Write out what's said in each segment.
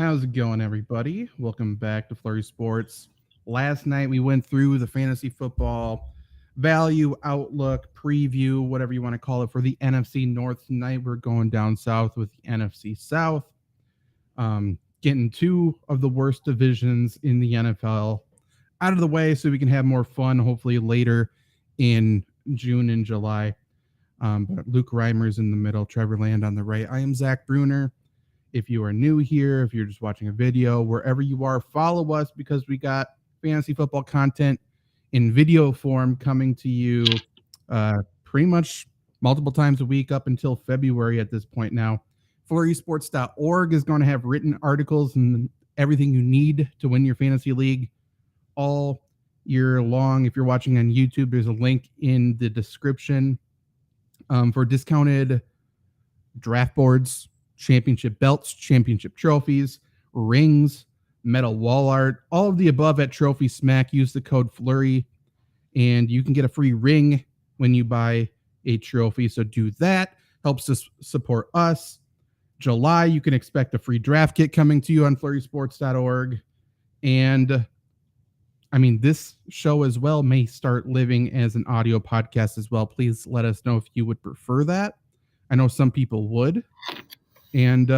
How's it going, everybody? Welcome back to Flurry Sports. Last night we went through the fantasy football value outlook preview, whatever you want to call it, for the NFC North. Tonight we're going down south with the NFC South, getting two of the worst divisions in the NFL out of the way so we can have more fun, hopefully later in June and July. But Luke Reimer's in the middle, Trevor Land on the right. I am Zach Bruner. If you are new here, if you're just watching a video, wherever you are, follow us because we got fantasy football content in video form coming to you pretty much multiple times a week up until February at this point now. FlurrySports.org is going to have written articles and everything you need to win your fantasy league all year long. If you're watching on YouTube, there's a link in the description for discounted draft boards, championship belts, championship trophies, rings, metal wall art, all of the above at Trophy Smack. Use the code Flurry and you can get a free ring when you buy a trophy. So do that. Helps us support us. July, you can expect a free draft kit coming to you on FlurrySports.org. And I mean, this show as well may start living as an audio podcast as well. Please let us know if you would prefer that. I know some people would. And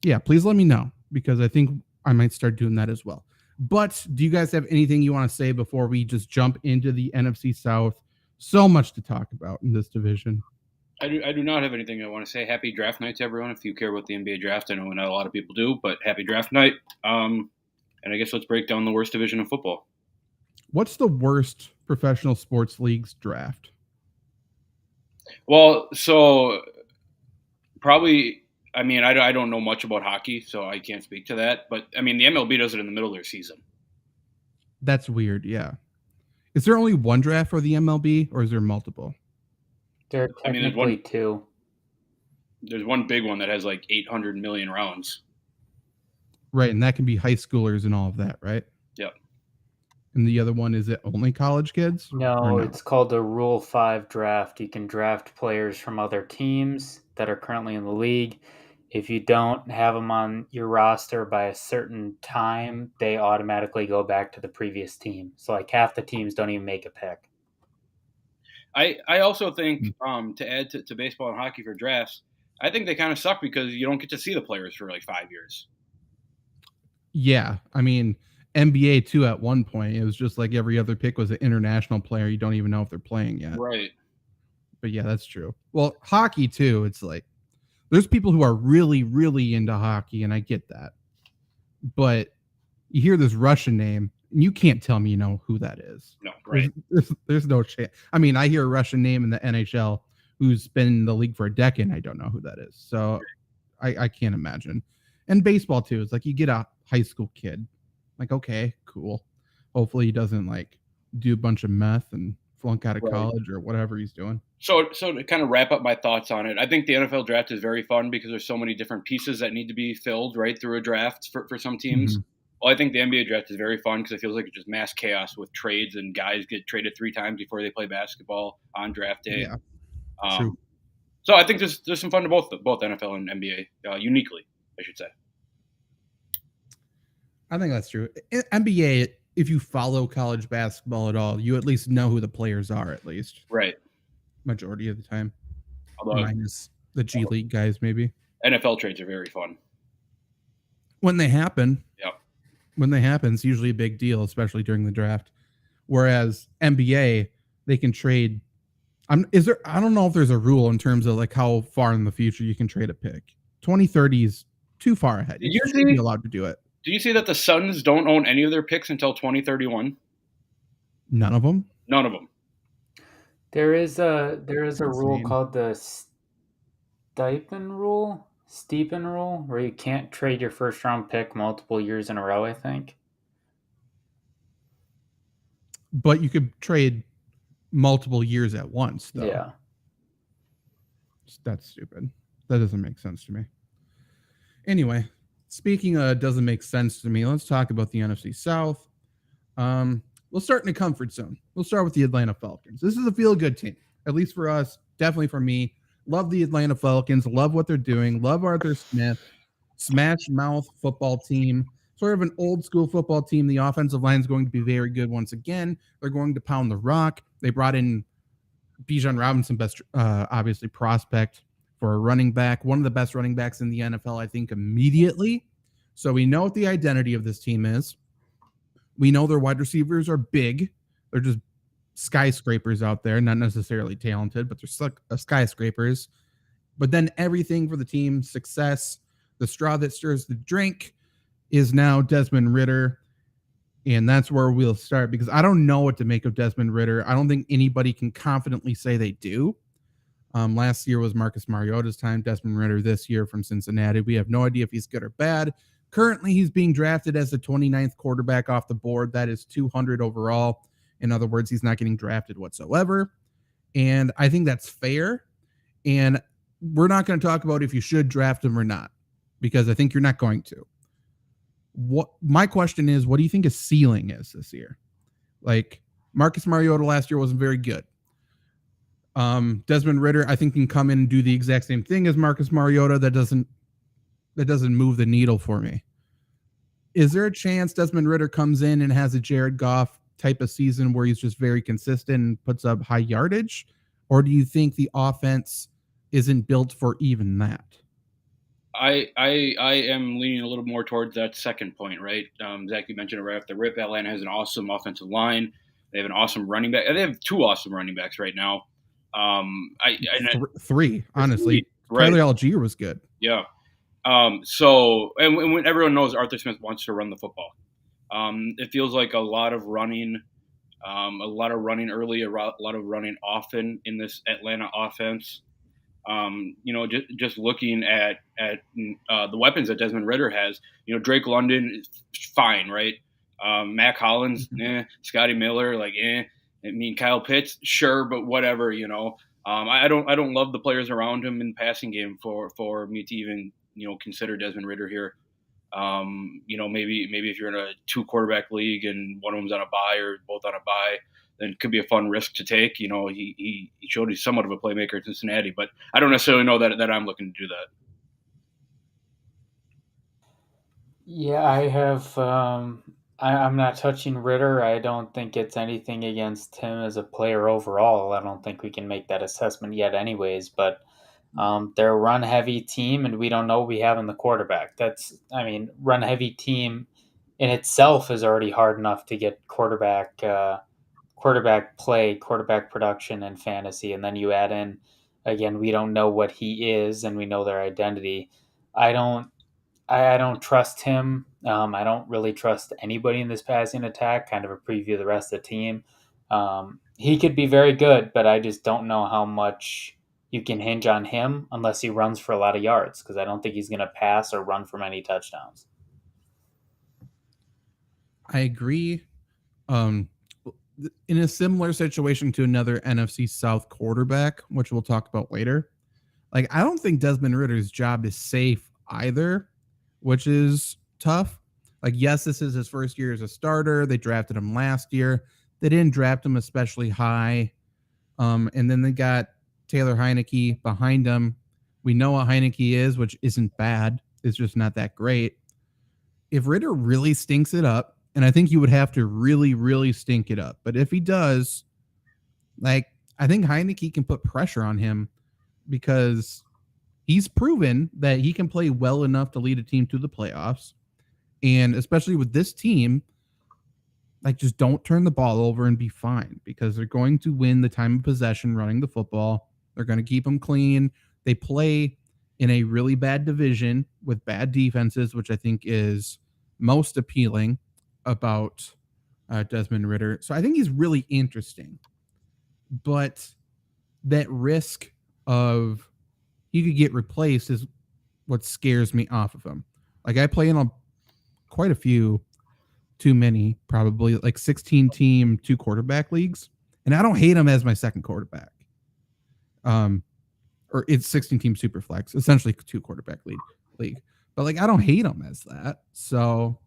yeah, please let me know because I think I might start doing that as well. But do you guys have anything you want to say before we just jump into the NFC South? So much to talk about in this division. I do not have anything I want to say. Happy draft night to everyone. If you care about the NBA draft, I know not a lot of people do, but happy draft night. And I guess let's break down the worst division of football. What's the worst professional sports league's draft? Well, so probably, I mean, I don't know much about hockey, so I can't speak to that. But, I mean, the MLB does it in the middle of their season. That's weird, yeah. Is there only one draft for the MLB, or is there multiple? There are technically two. There's one big one that has like 800 million rounds. Right, and that can be high schoolers and all of that, right? Yep. And the other one, is it only college kids? No, it's called the Rule 5 draft. You can draft players from other teams that are currently in the league. If you don't have them on your roster by a certain time, they automatically go back to the previous team. So like half the teams don't even make a pick. I also think to add to baseball and hockey for drafts, I think they kind of suck because you don't get to see the players for like 5 years. Yeah, I mean, NBA too at one point, it was just like every other pick was an international player. You don't even know if they're playing yet. Right. But yeah, that's true. Well, hockey too, it's like there's people who are really, really into hockey, and I get that. But you hear this Russian name, and you can't tell me you know who that is. No, right. There's no chance. I mean, I hear a Russian name in the NHL who's been in the league for a decade, and I don't know who that is. So I can't imagine. And baseball too. It's like you get a high school kid. Like, okay, cool. Hopefully he doesn't like do a bunch of meth and flunk out of college or whatever he's doing. So to kind of wrap up my thoughts on it, I think the NFL draft is very fun because there's so many different pieces that need to be filled right through a draft for some teams. Mm-hmm. Well, I think the NBA draft is very fun because it feels like it's just mass chaos with trades and guys get traded 3 times before they play basketball on draft day. Yeah, true. So I think there's some fun to both NFL and NBA, uniquely, I should say. I think that's true. In NBA, if you follow college basketball at all, you at least know who the players are, at least. Right. Majority of the time. Minus the G League guys, maybe. NFL trades are very fun. When they happen. Yep. When they happen, it's usually a big deal, especially during the draft. Whereas NBA, they can trade. I don't know if there's a rule in terms of like how far in the future you can trade a pick. 2030 is too far ahead. You shouldn't be allowed to do it. Do you see that the Suns don't own any of their picks until 2031? None of them? None of them. There is a rule called the Stepien rule, where you can't trade your first round pick multiple years in a row, I think. But you could trade multiple years at once, though. Yeah. That's stupid. That doesn't make sense to me. Anyway, speaking of doesn't make sense to me, let's talk about the NFC South. We'll start in the comfort zone. We'll start with the Atlanta Falcons. This is a feel-good team, at least for us, definitely for me. Love the Atlanta Falcons. Love what they're doing. Love Arthur Smith. smash mouth football team, sort of an old school football team. The offensive line is going to be very good once again. They're going to pound the rock. They brought in Bijan Robinson, best obviously prospect for a running back, one of the best running backs in the NFL, I think, immediately. So we know what the identity of this team is. We know their wide receivers are big. They're just skyscrapers out there, not necessarily talented, but they're skyscrapers. But then everything for the team's success, the straw that stirs the drink, is now Desmond Ridder. And that's where we'll start, because I don't know what to make of Desmond Ridder. I don't think anybody can confidently say they do. Last year was Marcus Mariota's time. Desmond Ridder this year from Cincinnati. We have no idea if he's good or bad. Currently, he's being drafted as the 29th quarterback off the board. That is 200 overall. In other words, he's not getting drafted whatsoever. And I think that's fair. And we're not going to talk about if you should draft him or not, because I think you're not going to. What my question is, what do you think his ceiling is this year? Like, Marcus Mariota last year wasn't very good. Desmond Ridder, I think, can come in and do the exact same thing as Marcus Mariota. That doesn't move the needle for me. Is there a chance Desmond Ridder comes in and has a Jared Goff type of season where he's just very consistent and puts up high yardage? Or do you think the offense isn't built for even that? I am leaning a little more towards that second point, right? Zach, you mentioned it right off the rip. Atlanta has an awesome offensive line. They have an awesome running back. They have two awesome running backs right now. Three, honestly. Right. Tyler Algier was good. Yeah. So when everyone knows Arthur Smith wants to run the football. It feels like a lot of running early, a lot of running often in this Atlanta offense. Just looking at the weapons that Desmond Ridder has, Drake London is fine, right? Mac Hollins, Scotty Miller, Kyle Pitts, sure, but whatever, I don't love the players around him in the passing game for me to even, consider Desmond Ridder here. Maybe if you're in a 2-quarterback league and one of them's on a bye or both on a bye, then it could be a fun risk to take. He showed he's somewhat of a playmaker at Cincinnati, but I don't necessarily know that I'm looking to do that. Yeah, I have. I'm not touching Ridder. I don't think it's anything against him as a player overall. I don't think we can make that assessment yet anyways, but they're a run-heavy team, and we don't know what we have in the quarterback. Run-heavy team in itself is already hard enough to get quarterback play, quarterback production, and fantasy, and then you add in, again, we don't know what he is, and we know their identity. I don't trust him. I don't really trust anybody in this passing attack. Kind of a preview of the rest of the team. He could be very good, but I just don't know how much you can hinge on him unless he runs for a lot of yards, because I don't think he's going to pass or run for many touchdowns. I agree. In a similar situation to another NFC South quarterback, which we'll talk about later, I don't think Desmond Ridder's job is safe either, which is tough. Yes, this is his first year as a starter. They drafted him last year. They didn't draft him especially high. And then they got Taylor Heineke behind him. We know what Heineke is, which isn't bad. It's just not that great. If Ridder really stinks it up, and I think you would have to really, really stink it up, but if he does, I think Heineke can put pressure on him, because he's proven that he can play well enough to lead a team to the playoffs. And especially with this team, just don't turn the ball over and be fine, because they're going to win the time of possession running the football. They're going to keep them clean. They play in a really bad division with bad defenses, which I think is most appealing about Desmond Ridder. So I think he's really interesting. But that risk of he could get replaced is what scares me off of him. I play in quite a few, too many, probably 16-team 2-quarterback leagues, and I don't hate him as my second quarterback. Or it's 16-team super flex, essentially 2-quarterback league. But I don't hate him as that. So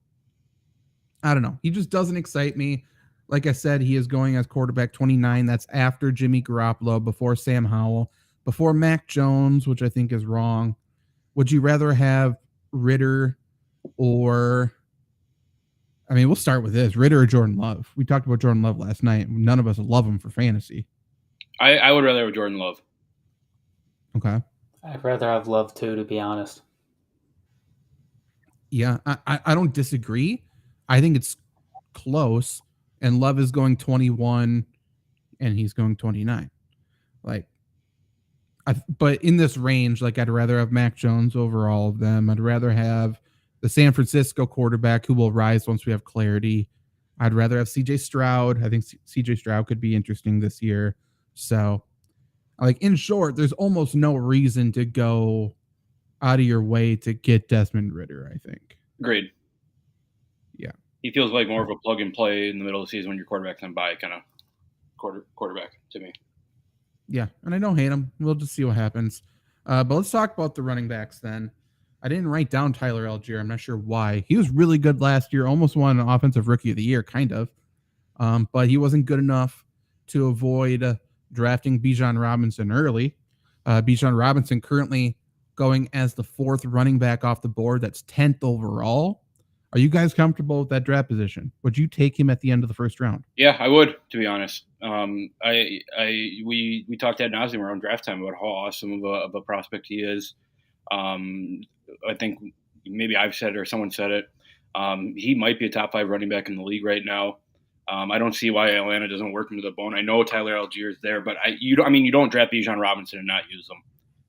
I don't know. He just doesn't excite me. Like I said, he is going as quarterback 29. That's after Jimmy Garoppolo, before Sam Howell, before Mac Jones, which I think is wrong. Would you rather have Ritter or, I mean, we'll start with this: Ritter or Jordan Love. We talked about Jordan Love last night. None of us love him for fantasy. I would rather have Jordan Love. Okay. I'd rather have Love too, to be honest. Yeah, I don't disagree. I think it's close, and Love is going 21, and he's going 29. Like, but in this range, like, I'd rather have Mac Jones over all of them. I'd rather have the San Francisco quarterback who will rise once we have clarity. I'd rather have CJ Stroud. I think CJ Stroud could be interesting this year. So, like, in short, there's almost no reason to go out of your way to get Desmond Ritter, I think. Agreed. Yeah. He feels like more of a plug and play in the middle of the season when your quarterback's on bye kind of quarterback to me. Yeah, and I don't hate him. We'll just see what happens. But let's talk about the running backs then. I didn't write down Tyler Algier. I'm not sure why. He was really good last year, almost won an Offensive Rookie of the Year, kind of. But he wasn't good enough to avoid drafting Bijan Robinson early. Bijan Robinson currently going as the 4th running back off the board. That's 10th overall. Are you guys comfortable with that draft position? Would you take him at the end of the first round? Yeah, I would, to be honest. We talked ad nauseum around draft time about how awesome of a prospect he is. I think maybe I've said it or someone said it. He might be a top 5 running back in the league right now. I don't see why Atlanta doesn't work him to the bone. I know Tyler Algier is there, but you don't draft Bijan Robinson and not use him.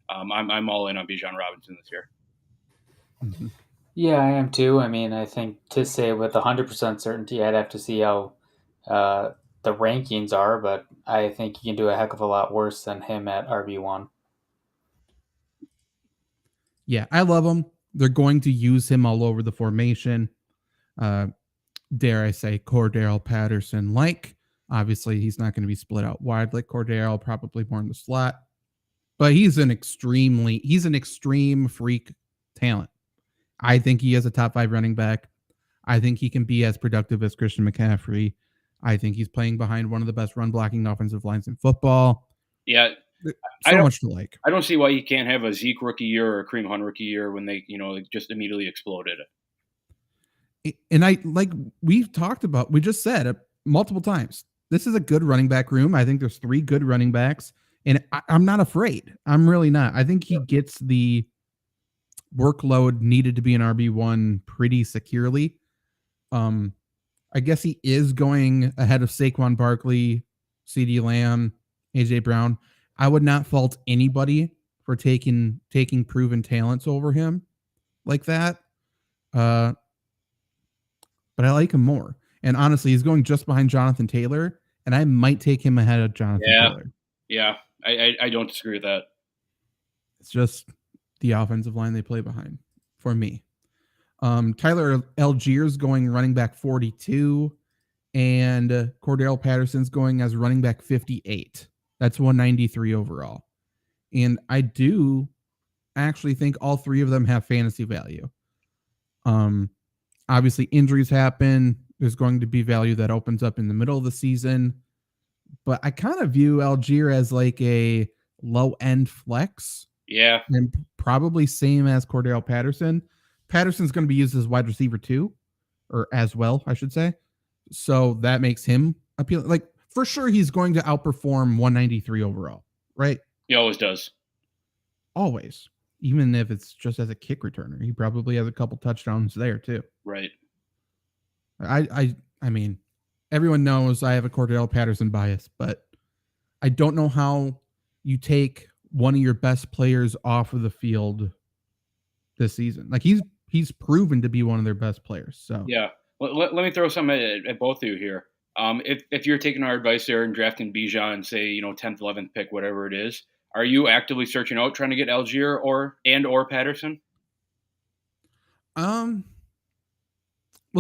I'm all in on Bijan Robinson this year. Mm-hmm. Yeah, I am too. I mean, I think to say with 100% certainty, I'd have to see how the rankings are, but I think you can do a heck of a lot worse than him at RB1. Yeah, I love him. They're going to use him all over the formation. Dare I say Cordell Patterson like. Obviously, he's not going to be split out wide like Cordell, probably more in the slot. But he's an extreme freak talent. I think he is a top 5 running back. I think he can be as productive as Christian McCaffrey. I think he's playing behind one of the best run blocking offensive lines in football. Yeah. So much to like. I don't see why he can't have a Zeke rookie year or a Kareem Hunt rookie year when they, just immediately exploded. And we just said it multiple times. This is a good running back room. I think there's 3 good running backs, and I'm not afraid. I'm really not. I think he gets the workload needed to be an RB1 pretty securely. I guess he is going ahead of Saquon Barkley, CeeDee Lamb, AJ Brown. I would not fault anybody for taking proven talents over him like that. But I like him more. And honestly, he's going just behind Jonathan Taylor, and I might take him ahead of Jonathan Taylor. Yeah, I don't disagree with that. It's just the offensive line they play behind for me. Tyler Algier's going running back 42, and Cordell Patterson's going as running back 58. That's 193 overall. And I do actually think all 3 of them have fantasy value. Obviously, injuries happen. There's going to be value that opens up in the middle of the season. But I kind of view Algier as like a low-end flex. Yeah. And probably same as Cordell Patterson. Patterson's going to be used as wide receiver too, or as well, I should say. So that makes him appealing. Like, for sure, he's going to outperform 193 overall, right? He always does. Always. Even if it's just as a kick returner. He probably has a couple touchdowns there too. Right. I mean, everyone knows I have a Cordell Patterson bias, but I don't know how you take one of your best players off of the field this season. Like, he's proven to be one of their best players. So yeah, let me throw something at both of you here. If you're taking our advice there and drafting Bijan, say 10th, 11th pick, whatever it is, are you actively searching out trying to get Algier or Patterson? We'll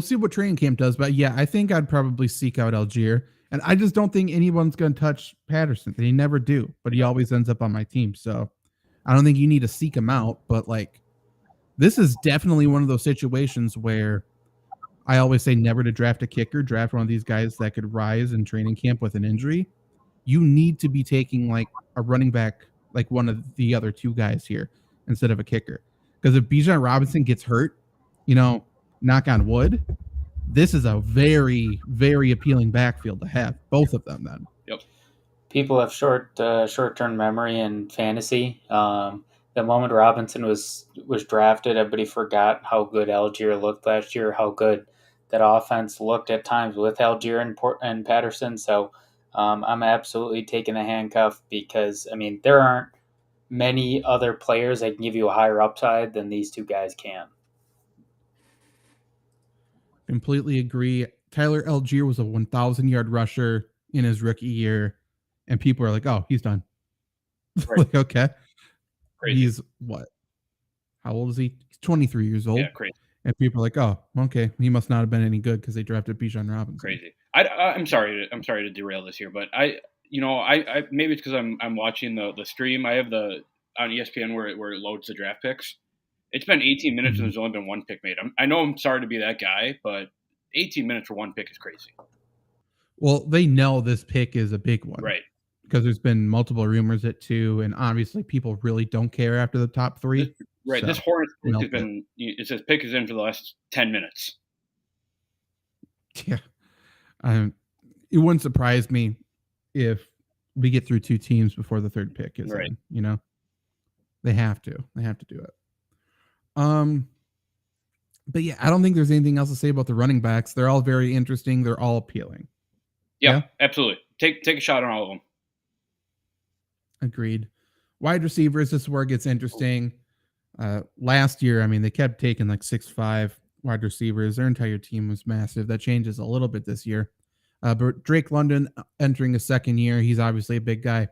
see what training camp does, but yeah, I think I'd probably seek out Algier, and I just don't think anyone's going to touch Patterson. They never do, but he always ends up on my team. So I don't think you need to seek him out, but like, this is definitely one of those situations where I always say never to draft a kicker, draft one of these guys that could rise in training camp with an injury. You need to be taking like a running back, like one of the other 2 guys here instead of a kicker. Because if Bijan Robinson gets hurt, knock on wood, this is a very, very appealing backfield to have, both of them then. Yep. People have short-term memory in fantasy. The moment Robinson was drafted, everybody forgot how good Algier looked last year, how good that offense looked at times with Algier and Patterson. So I'm absolutely taking the handcuff because, there aren't many other players that can give you a higher upside than these two guys can. Completely agree. Tyler Algier was a 1,000-yard rusher in his rookie year, and people are like, "Oh, he's done." Right. Like, okay, crazy. He's what? How old is he? He's 23 years old. Yeah, crazy. And people are like, "Oh, okay, he must not have been any good because they drafted Bijan Robinson." Crazy. I'm sorry to derail this here, but I maybe it's because I'm watching the stream. I have on ESPN where it loads the draft picks. It's been 18 minutes and there's only been one pick made. I know I'm sorry to be that guy, but 18 minutes for one pick is crazy. Well, they know this pick is a big one. Right. Because there's been multiple rumors at 2, and obviously people really don't care after the top 3. Right. So, this Hornets pick has been, it says pick is in for the last 10 minutes. Yeah. It wouldn't surprise me if we get through 2 teams before the third pick is right. in, They have to. They have to do it. But yeah, I don't think there's anything else to say about the running backs. They're all very interesting. They're all appealing. Yeah, absolutely. Take a shot on all of them. Agreed. Wide receivers, this is where it gets interesting. Last year, they kept taking like 6'5" wide receivers. Their entire team was massive. That changes a little bit this year. But Drake London entering his second year, he's obviously a big guy.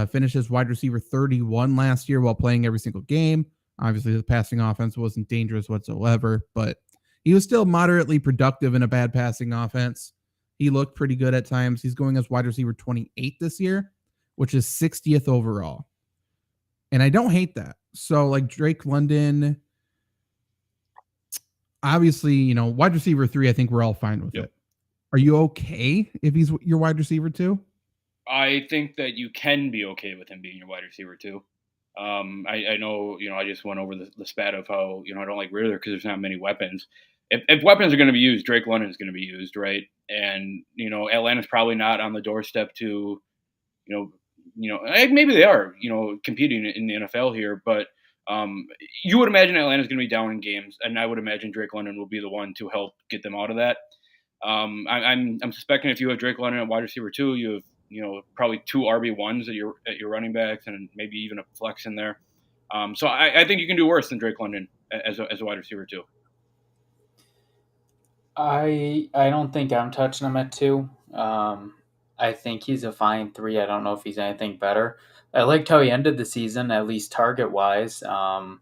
Finishes wide receiver 31 last year while playing every single game. Obviously, the passing offense wasn't dangerous whatsoever, but he was still moderately productive in a bad passing offense. He looked pretty good at times. He's going as wide receiver 28 this year, which is 60th overall. And I don't hate that. So, like Drake London, obviously, wide receiver 3, I think we're all fine with it. Are you okay if he's your wide receiver 2? I think that you can be okay with him being your wide receiver 2. I know, I just went over the spat of how, I don't like Ritter because there's not many weapons. If weapons are going to be used, Drake London is going to be used, right? And, Atlanta's probably not on the doorstep to, maybe they are, competing in the NFL here, but you would imagine Atlanta's going to be down in games, and I would imagine Drake London will be the one to help get them out of that. I'm suspecting if you have Drake London at wide receiver 2, you have probably 2 RB1s at your running backs and maybe even a flex in there. So I think you can do worse than Drake London as a wide receiver 2. I don't think I'm touching him at 2. I think he's a fine 3. I don't know if he's anything better. I liked how he ended the season, at least target-wise. But,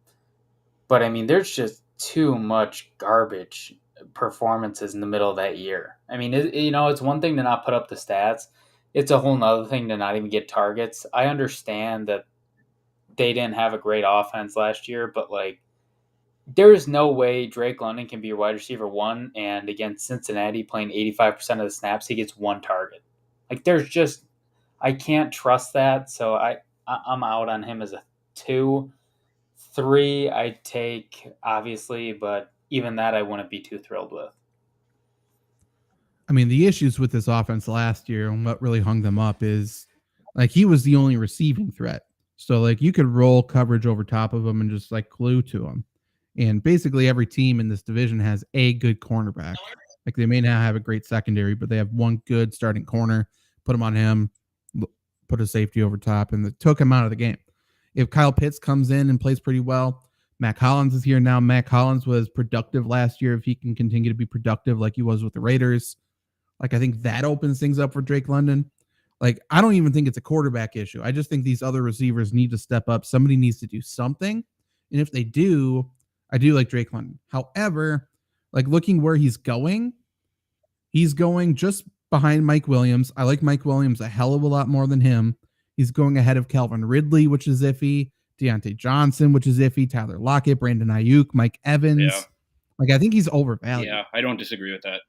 there's just too much garbage performances in the middle of that year. It's one thing to not put up the stats. It's a whole nother thing to not even get targets. I understand that they didn't have a great offense last year, but, there is no way Drake London can be your wide receiver 1, and against Cincinnati playing 85% of the snaps, he gets 1 target. I can't trust that, so I'm out on him as a 2. 3, I take, obviously, but even that I wouldn't be too thrilled with. The issues with this offense last year and what really hung them up is, he was the only receiving threat. So, you could roll coverage over top of him and just, glue to him. And basically every team in this division has a good cornerback. They may not have a great secondary, but they have one good starting corner. Put him on him, put a safety over top, and it took him out of the game. If Kyle Pitts comes in and plays pretty well, Mac Hollins is here now. Mac Hollins was productive last year. If he can continue to be productive like he was with the Raiders, I think that opens things up for Drake London. I don't even think it's a quarterback issue. I just think these other receivers need to step up. Somebody needs to do something. And if they do, I do like Drake London. However, looking where he's going just behind Mike Williams. I like Mike Williams a hell of a lot more than him. He's going ahead of Calvin Ridley, which is iffy. Deontay Johnson, which is iffy. Tyler Lockett, Brandon Ayuk, Mike Evans. Yeah. I think he's overvalued. Yeah, I don't disagree with that.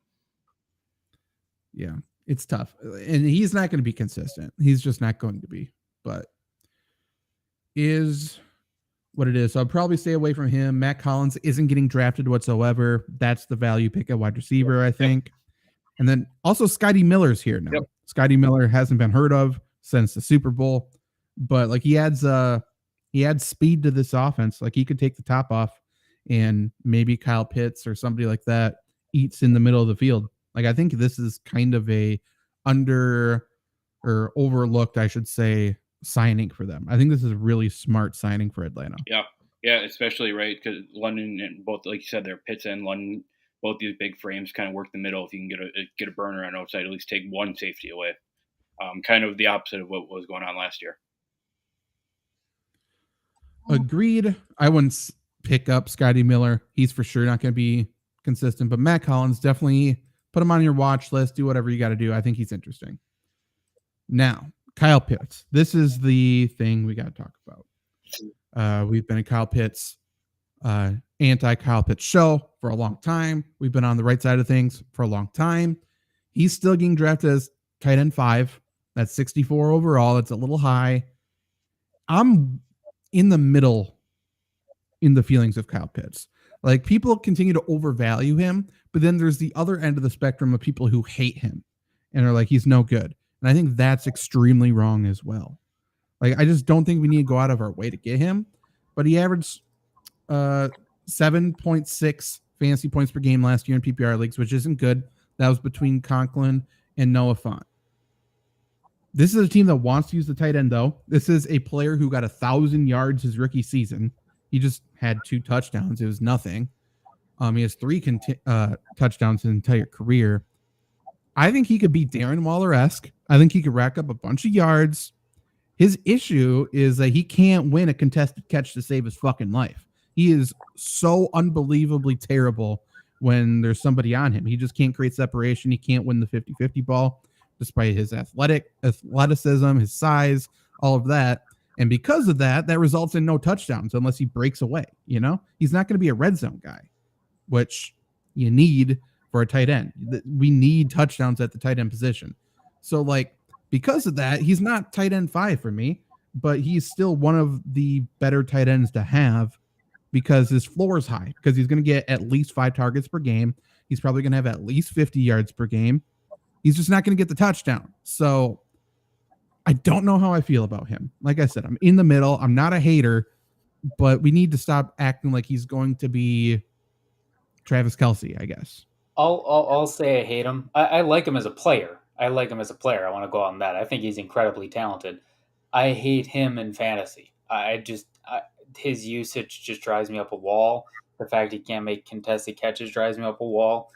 Yeah, it's tough. And he's not going to be consistent. He's just not going to be. But is what it is. So I'd probably stay away from him. Matt Collins isn't getting drafted whatsoever. That's the value pick at wide receiver, I think. Yep. And then also Scotty Miller's here now. Yep. Scotty Miller hasn't been heard of since the Super Bowl, but like he adds speed to this offense. Like he could take the top off, and maybe Kyle Pitts or somebody like that eats in the middle of the field. Like I think this is kind of a under or overlooked, I should say, signing for them. I think this is a really smart signing for Atlanta. Yeah, especially right because London and both, like you said, they're Pitts and London. Both these big frames kind of work the middle. If you can get a burner on outside, at least take one safety away. Kind of the opposite of what was going on last year. Agreed. I wouldn't pick up Scotty Miller. He's for sure not going to be consistent. But Matt Collins, definitely put him on your watch list. Do whatever you got to do. I think he's interesting. Now, Kyle Pitts. This is the thing we got to talk about. We've been a Kyle Pitts anti-Kyle Pitts show for a long time. We've been on the right side of things for a long time. He's still getting drafted as tight end 5. That's 64 overall. It's a little high. I'm in the middle in the feelings of Kyle Pitts. Like people continue to overvalue him, but then there's the other end of the spectrum of people who hate him and are like, he's no good. And I think that's extremely wrong as well. Like, I just don't think we need to go out of our way to get him, but he averaged 7.6 fantasy points per game last year in PPR leagues, which isn't good. That was between Conklin and Noah Fant. This is a team that wants to use the tight end, though. This is a player who got 1,000 yards his rookie season. He just had 2 touchdowns. It was nothing. He has 3 touchdowns his entire career. I think he could be Darren Waller-esque. I think he could rack up a bunch of yards. His issue is that he can't win a contested catch to save his fucking life. He is so unbelievably terrible when there's somebody on him. He just can't create separation. He can't win the 50-50 ball despite his athleticism, his size, all of that. And because of that, that results in no touchdowns unless he breaks away. You know, he's not going to be a red zone guy, which you need for a tight end. We need touchdowns at the tight end position. So like, because of that, he's not tight end 5 for me, but he's still one of the better tight ends to have because his floor is high, because he's going to get at least 5 targets per game. He's probably going to have at least 50 yards per game. He's just not going to get the touchdown. So I don't know how I feel about him. Like I said, I'm in the middle. I'm not a hater, but we need to stop acting like he's going to be Travis Kelce, I guess. I'll say I hate him. I like him as a player. I want to go on that. I think he's incredibly talented. I hate him in fantasy. His usage just drives me up a wall. The fact he can't make contested catches drives me up a wall.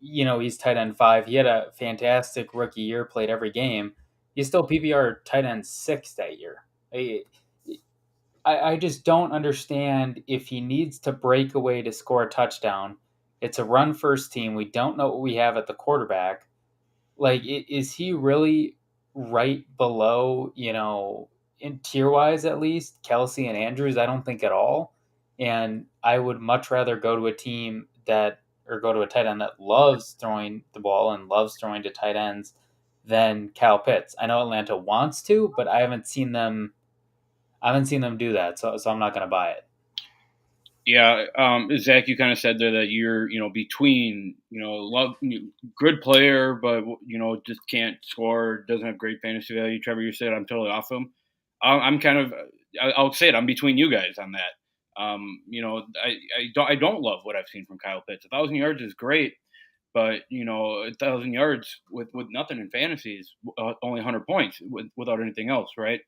He's tight end 5. He had a fantastic rookie year, played every game. He's still PPR tight end 6 that year. I just don't understand if he needs to break away to score a touchdown. It's a run first team. We don't know what we have at the quarterback. Like, is he really right below, in tier-wise at least, Kelce and Andrews? I don't think at all. And I would much rather go to a team go to a tight end that loves throwing the ball and loves throwing to tight ends than Kyle Pitts. I know Atlanta wants to, but I haven't seen them do that, so I'm not going to buy it. Yeah, Zach, you kind of said there that you're, between, good player, but, just can't score, doesn't have great fantasy value. Trevor, you said I'm totally off him. I'll say it. I'm between you guys on that. I don't love what I've seen from Kyle Pitts. 1,000 yards is great, but 1,000 yards with nothing in fantasy is only 100 points without anything else, right?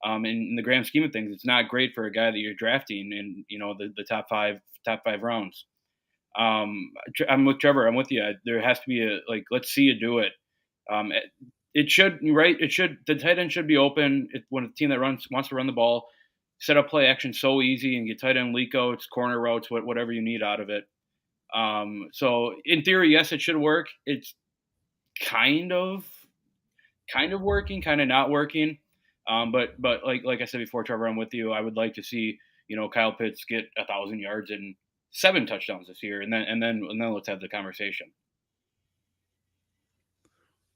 In the grand scheme of things, it's not great for a guy that you're drafting in, the top five rounds. I'm with Trevor. I'm with you. There has to be let's see you do it. It should, right? The tight end should be open when a team that wants to run the ball, set up play action so easy and get tight end leak outs, corner routes, whatever you need out of it. So in theory, yes, it should work. It's kind of working, kind of not working. But like I said before, Trevor, I'm with you. I would like to see, Kyle Pitts get 1,000 yards and 7 touchdowns this year, and then let's have the conversation.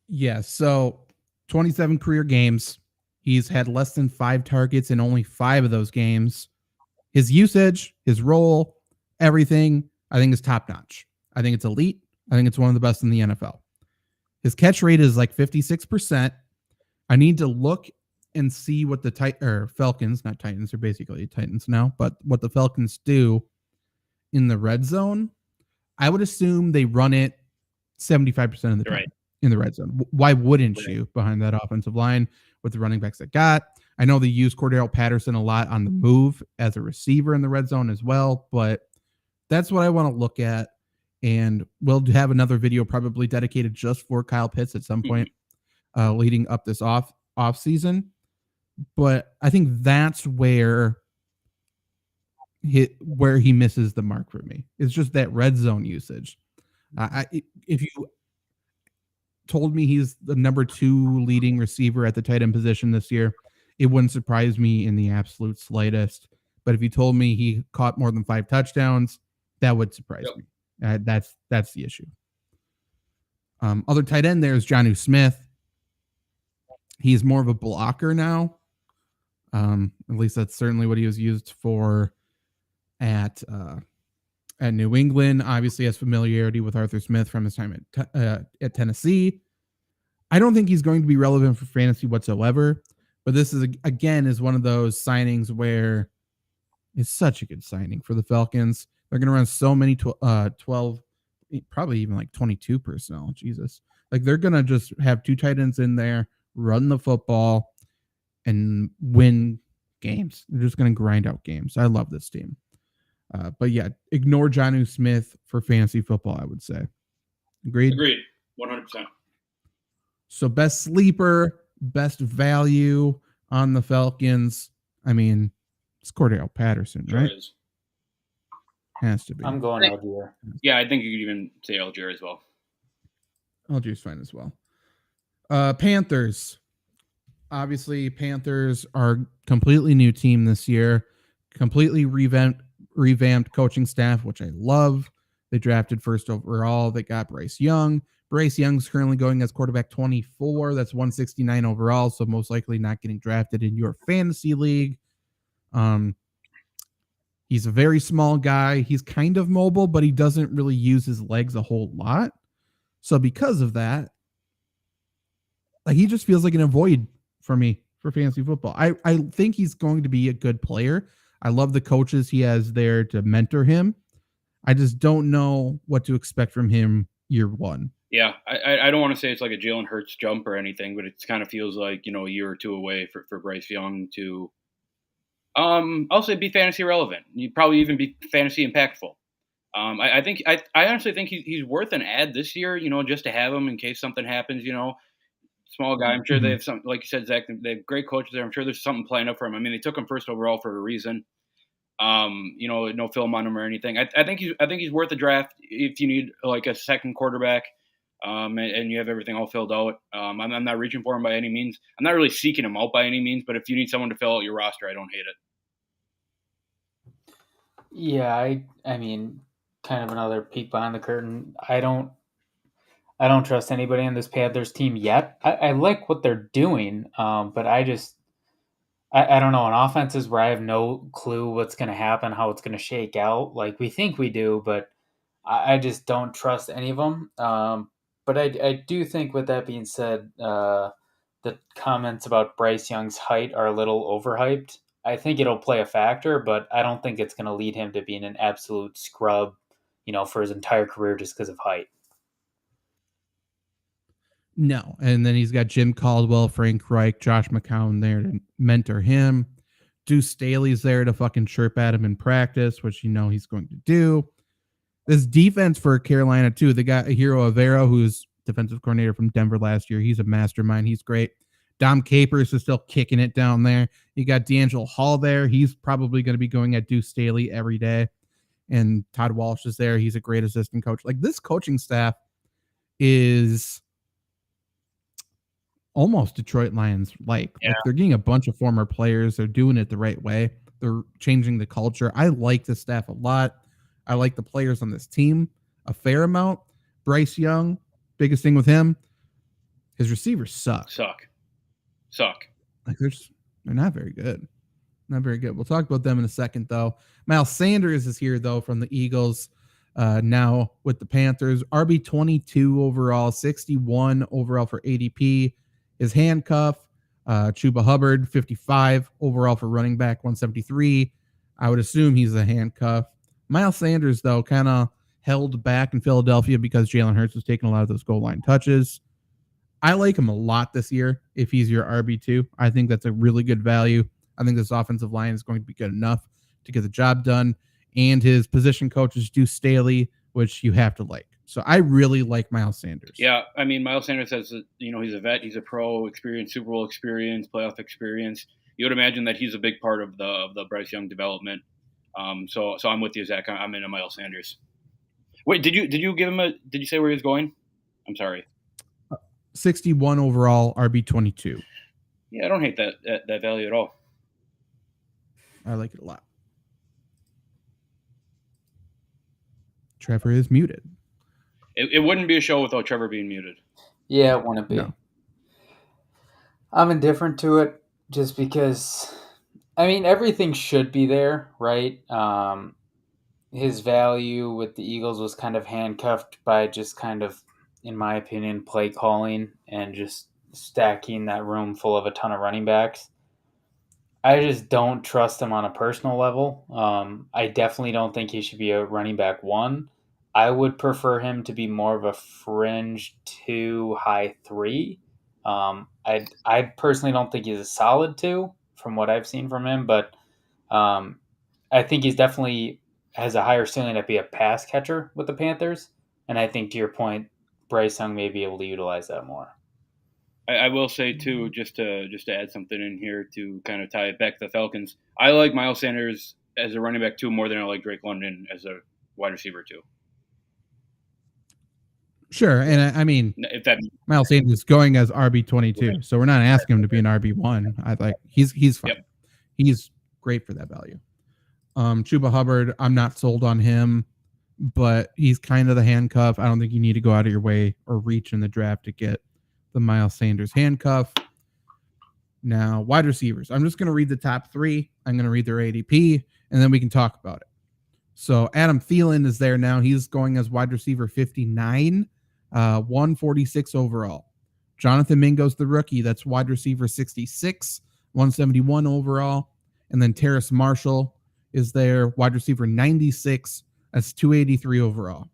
Yeah. So 27 career games. He's had less than 5 targets in only 5 of those games. His usage, his role, everything, I think is top notch. I think it's elite. I think it's one of the best in the NFL. His catch rate is like 56%. I need to look and see what the Falcons, not Titans, they're basically Titans now, but what the Falcons do in the red zone. I would assume they run it 75% of the time in the red zone. Why wouldn't you behind that offensive line with the running backs they got? I know they use Cordell Patterson a lot on the move as a receiver in the red zone as well, but that's what I want to look at. And we'll have another video probably dedicated just for Kyle Pitts at some point leading up this off season. But I think that's where he misses the mark for me. It's just that red zone usage. If you told me he's the number 2 leading receiver at the tight end position this year, it wouldn't surprise me in the absolute slightest. But if you told me he caught more than 5 touchdowns, that would surprise me. That's the issue. Other tight end there is Jonnu Smith. He's more of a blocker now. At least that's certainly what he was used for at New England. Obviously has familiarity with Arthur Smith from his time at Tennessee. I don't think he's going to be relevant for fantasy whatsoever, but this is again one of those signings where it's such a good signing for the Falcons. They're going to run so many 12, probably even like 22 personnel. Jesus. Like they're going to just have 2 tight ends in there, run the football, and win games. They're just going to grind out games. I love this team. But yeah, ignore Jonnu Smith for fantasy football, I would say. Agreed? Agreed. 100%. So best sleeper, best value on the Falcons. I mean, it's Cordell Patterson, right? Sure is. Has to be. I'm going Algier. Yeah, I think you could even say Algier as well. Algier's fine as well. Panthers. Obviously, Panthers are completely new team this year. Completely revamped coaching staff, which I love. They drafted first overall. They got Bryce Young. Bryce Young's currently going as quarterback 24. That's 169 overall, so most likely not getting drafted in your fantasy league. He's a very small guy. He's kind of mobile, but he doesn't really use his legs a whole lot. So because of that, like he just feels like an avoid for me for fantasy football. I think he's going to be a good player. I love the coaches he has there to mentor him. I just don't know what to expect from him year one. Yeah, I don't want to say it's like a Jalen Hurts jump or anything, but it kind of feels like, a year or 2 away for Bryce Young to, I'll say be fantasy relevant. You'd probably even be fantasy impactful. I honestly think he's worth an ad this year, just to have him in case something happens, small guy. I'm sure they have some, like you said, Zach, they have great coaches there. I'm sure there's something playing up for him. I mean, they took him first overall for a reason. No film on him or anything. I think he's worth a draft if you need like a second quarterback, and you have everything all filled out. I'm not reaching for him by any means. I'm not really seeking him out by any means, but if you need someone to fill out your roster, I don't hate it. Yeah, I mean, kind of another peek behind the curtain. I don't trust anybody on this Panthers team yet. I like what they're doing, but I don't know. On offenses where I have no clue what's going to happen, how it's going to shake out. Like we think we do, but I just don't trust any of them. But I do think, with that being said, the comments about Bryce Young's height are a little overhyped. I think it'll play a factor, but I don't think it's going to lead him to being an absolute scrub, for his entire career just because of height. No. And then he's got Jim Caldwell, Frank Reich, Josh McCown there to mentor him. Deuce Staley's there to fucking chirp at him in practice, which he's going to do. This defense for Carolina, too, they got Hiro Avero, who's defensive coordinator from Denver last year. He's a mastermind. He's great. Dom Capers is still kicking it down there. You got D'Angelo Hall there. He's probably going to be going at Deuce Staley every day. And Todd Walsh is there. He's a great assistant coach. Like, this coaching staff is almost Detroit Lions like. Yeah. Like, they're getting a bunch of former players. They're doing it the right way. They're changing the culture. I like the staff a lot. I like the players on this team a fair amount. Bryce Young, biggest thing with him, his receivers suck. Suck. Like, they're not very good. Not very good. We'll talk about them in a second, though. Miles Sanders is here, though, from the Eagles. Now with the Panthers. RB 22 overall, 61 overall for ADP. His handcuff, Chuba Hubbard, 55 overall for running back, 173. I would assume he's a handcuff. Miles Sanders, though, kind of held back in Philadelphia because Jalen Hurts was taking a lot of those goal line touches. I like him a lot this year if he's your RB2. I think that's a really good value. I think this offensive line is going to be good enough to get the job done. And his position coach is Deuce Staley, which you have to like. So I really like Miles Sanders. Yeah, I mean, Miles Sanders has, he's a vet, he's a pro experience, Super Bowl experience, playoff experience. You would imagine that he's a big part of the Bryce Young development. So I'm with you, Zach. I'm into Miles Sanders. Wait, did you give him did you say where he was going? I'm sorry. 61 overall, RB 22. Yeah, I don't hate that value at all. I like it a lot. Trevor is muted. It wouldn't be a show without Trevor being muted. Yeah, it wouldn't be. No. I'm indifferent to it just because, I mean, everything should be there, right? His value with the Eagles was kind of handcuffed by just kind of, in my opinion, play calling and just stacking that room full of a ton of running backs. I just don't trust him on a personal level. I definitely don't think he should be a running back 1. I would prefer him to be more of a fringe 2, high 3. I personally don't think he's a solid 2 from what I've seen from him, but I think he's definitely has a higher ceiling to be a pass catcher with the Panthers. And I think, to your point, Bryce Young may be able to utilize that more. I will say too, just to add something in here to kind of tie it back to the Falcons. I like Miles Sanders as a running back 2 more than I like Drake London as a wide receiver 2. Sure, and I mean, if that Miles Sanders is going as RB 22, so we're not asking him to be an RB 1. I like he's fine. Yep. He's great for that value. Chuba Hubbard, I'm not sold on him, but he's kind of the handcuff. I don't think you need to go out of your way or reach in the draft to get the Miles Sanders handcuff. Now, wide receivers. I'm just going to read the top 3. I'm going to read their ADP, and then we can talk about it. So Adam Thielen is there now. He's going as wide receiver 59, 146 overall. Jonathan Mingo's the rookie. That's wide receiver 66, 171 overall. And then Terrace Marshall is there, wide receiver 96. That's 283 overall.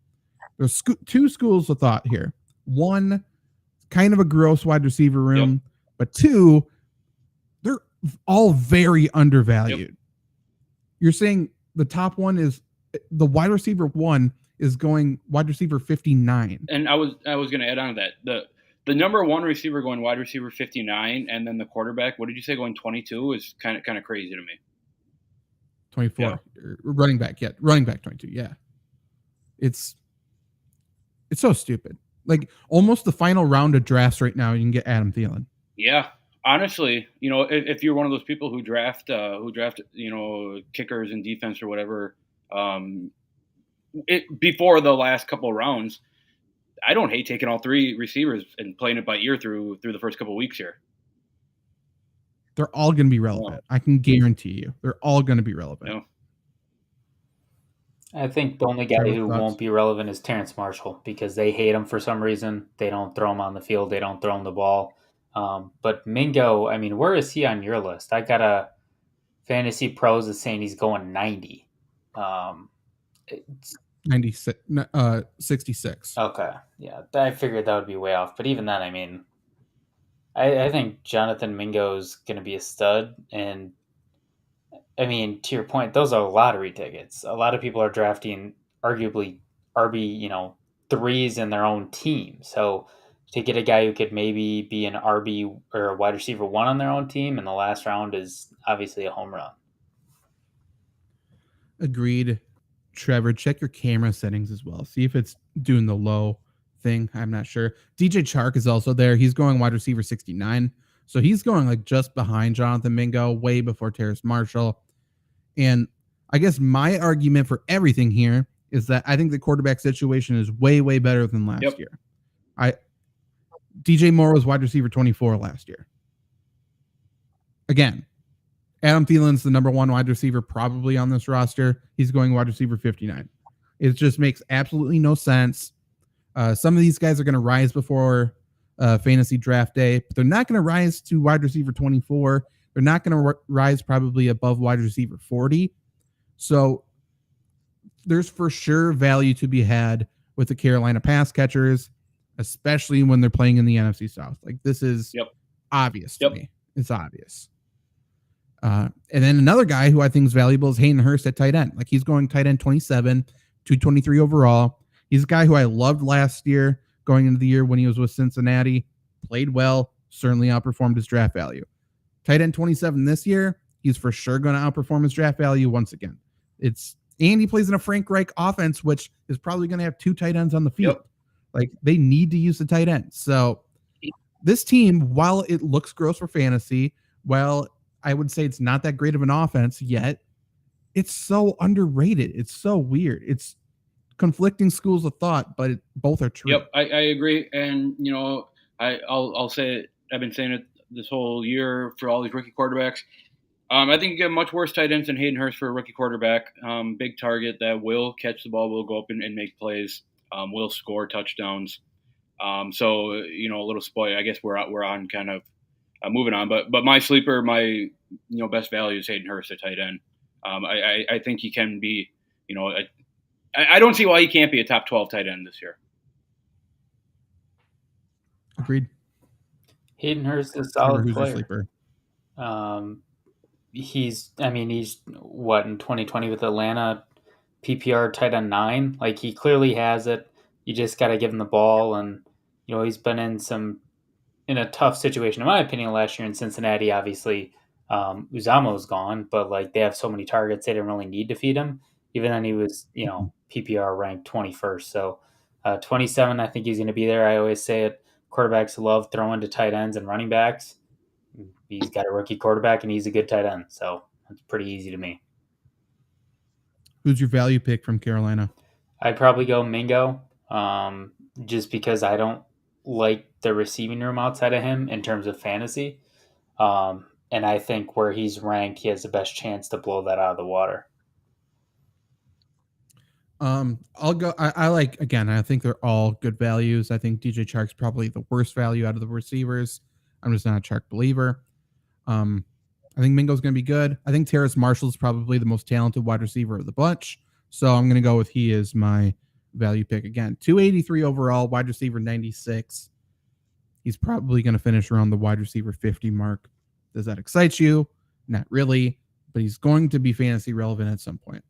There's 2 schools of thought here. One, kind of a gross wide receiver room, but 2, they're all very undervalued. Yep. You're saying the top one is the wide receiver 1 is going wide receiver 59. And I was going to add on to that. The number 1 receiver going wide receiver 59, and then the quarterback, what did you say, going 22 is kind of crazy to me. 24. Yeah. Running back 22. Yeah. It's so stupid. Like almost the final round of drafts right now, you can get Adam Thielen. Yeah, honestly, if you're one of those people who draft, kickers and defense or whatever, before the last couple of rounds, I don't hate taking all 3 receivers and playing it by ear through the first couple of weeks here. They're all going to be relevant. I can guarantee you, they're all going to be relevant. Yeah. I think the only guy who won't be relevant is Terrace Marshall because they hate him for some reason. They don't throw him on the field. They don't throw him the ball. But Mingo, I mean, where is he on your list? I got a Fantasy Pros is saying he's going 90. 96, 66. Okay. Yeah, I figured that would be way off. But even then, I mean, I think Jonathan Mingo's going to be a stud. And I mean, to your point, those are lottery tickets. A lot of people are drafting arguably RB, 3s in their own team. So to get a guy who could maybe be an RB or a wide receiver 1 on their own team in the last round is obviously a home run. Agreed. Trevor, check your camera settings as well. See if it's doing the low thing. I'm not sure. DJ Chark is also there. He's going wide receiver 69. So he's going like just behind Jonathan Mingo, way before Terrace Marshall. And I guess my argument for everything here is that I think the quarterback situation is way, way better than last year. DJ Moore was wide receiver 24 last year. Again, Adam Thielen's the number one wide receiver probably on this roster. He's going wide receiver 59. It just makes absolutely no sense. Some of these guys are going to rise before fantasy draft day, but they're not going to rise to wide receiver 24. They're not going to rise probably above wide receiver 40. So there's for sure value to be had with the Carolina pass catchers, especially when they're playing in the NFC South. Like, this is obvious to me. It's obvious. And then another guy who I think is valuable is Hayden Hurst at tight end. Like, he's going tight end 27, 223 overall. He's a guy who I loved last year going into the year when he was with Cincinnati. Played well, certainly outperformed his draft value. Tight end 27 this year, he's for sure going to outperform his draft value once again. And he plays in a Frank Reich offense, which is probably going to have two tight ends on the field. Like, they need to use the tight end. So this team, while it looks gross for fantasy, well, I would say it's not that great of an offense yet. It's so underrated. It's so weird. It's conflicting schools of thought, but both are true. Yep, I agree. And, I'll say it. I've been saying it this whole year for all these rookie quarterbacks. I think you get much worse tight ends than Hayden Hurst for a rookie quarterback. Big target that will catch the ball, will go up and make plays, will score touchdowns. So, a little spoil. I guess we're on kind of moving on. But my sleeper, my best value is Hayden Hurst at tight end. I think he can be, I don't see why he can't be a top 12 tight end this year. Agreed. Hayden Hurst is a solid Who's player. Your sleeper? He's what, in 2020 with Atlanta, PPR tight end 9. Like, he clearly has it. You just got to give him the ball. And, he's been in a tough situation, in my opinion, last year in Cincinnati. Obviously, Uzamo's gone, but like, they have so many targets, they didn't really need to feed him. Even then, he was, PPR ranked 21st. So 27, I think he's going to be there. I always say it. Quarterbacks love throwing to tight ends and running backs. He's got a rookie quarterback, and he's a good tight end. So it's pretty easy to me. Who's your value pick from Carolina? I'd probably go Mingo, just because I don't like the receiving room outside of him in terms of fantasy. And I think where he's ranked, he has the best chance to blow that out of the water. I'll go. I think they're all good values. I think DJ Chark's probably the worst value out of the receivers. I'm just not a Chark believer. I think Mingo's going to be good. I think Terrace Marshall's probably the most talented wide receiver of the bunch. So I'm going to go with he is my value pick again. 283 overall, wide receiver 96. He's probably going to finish around the wide receiver 50 mark. Does that excite you? Not really, but he's going to be fantasy relevant at some point.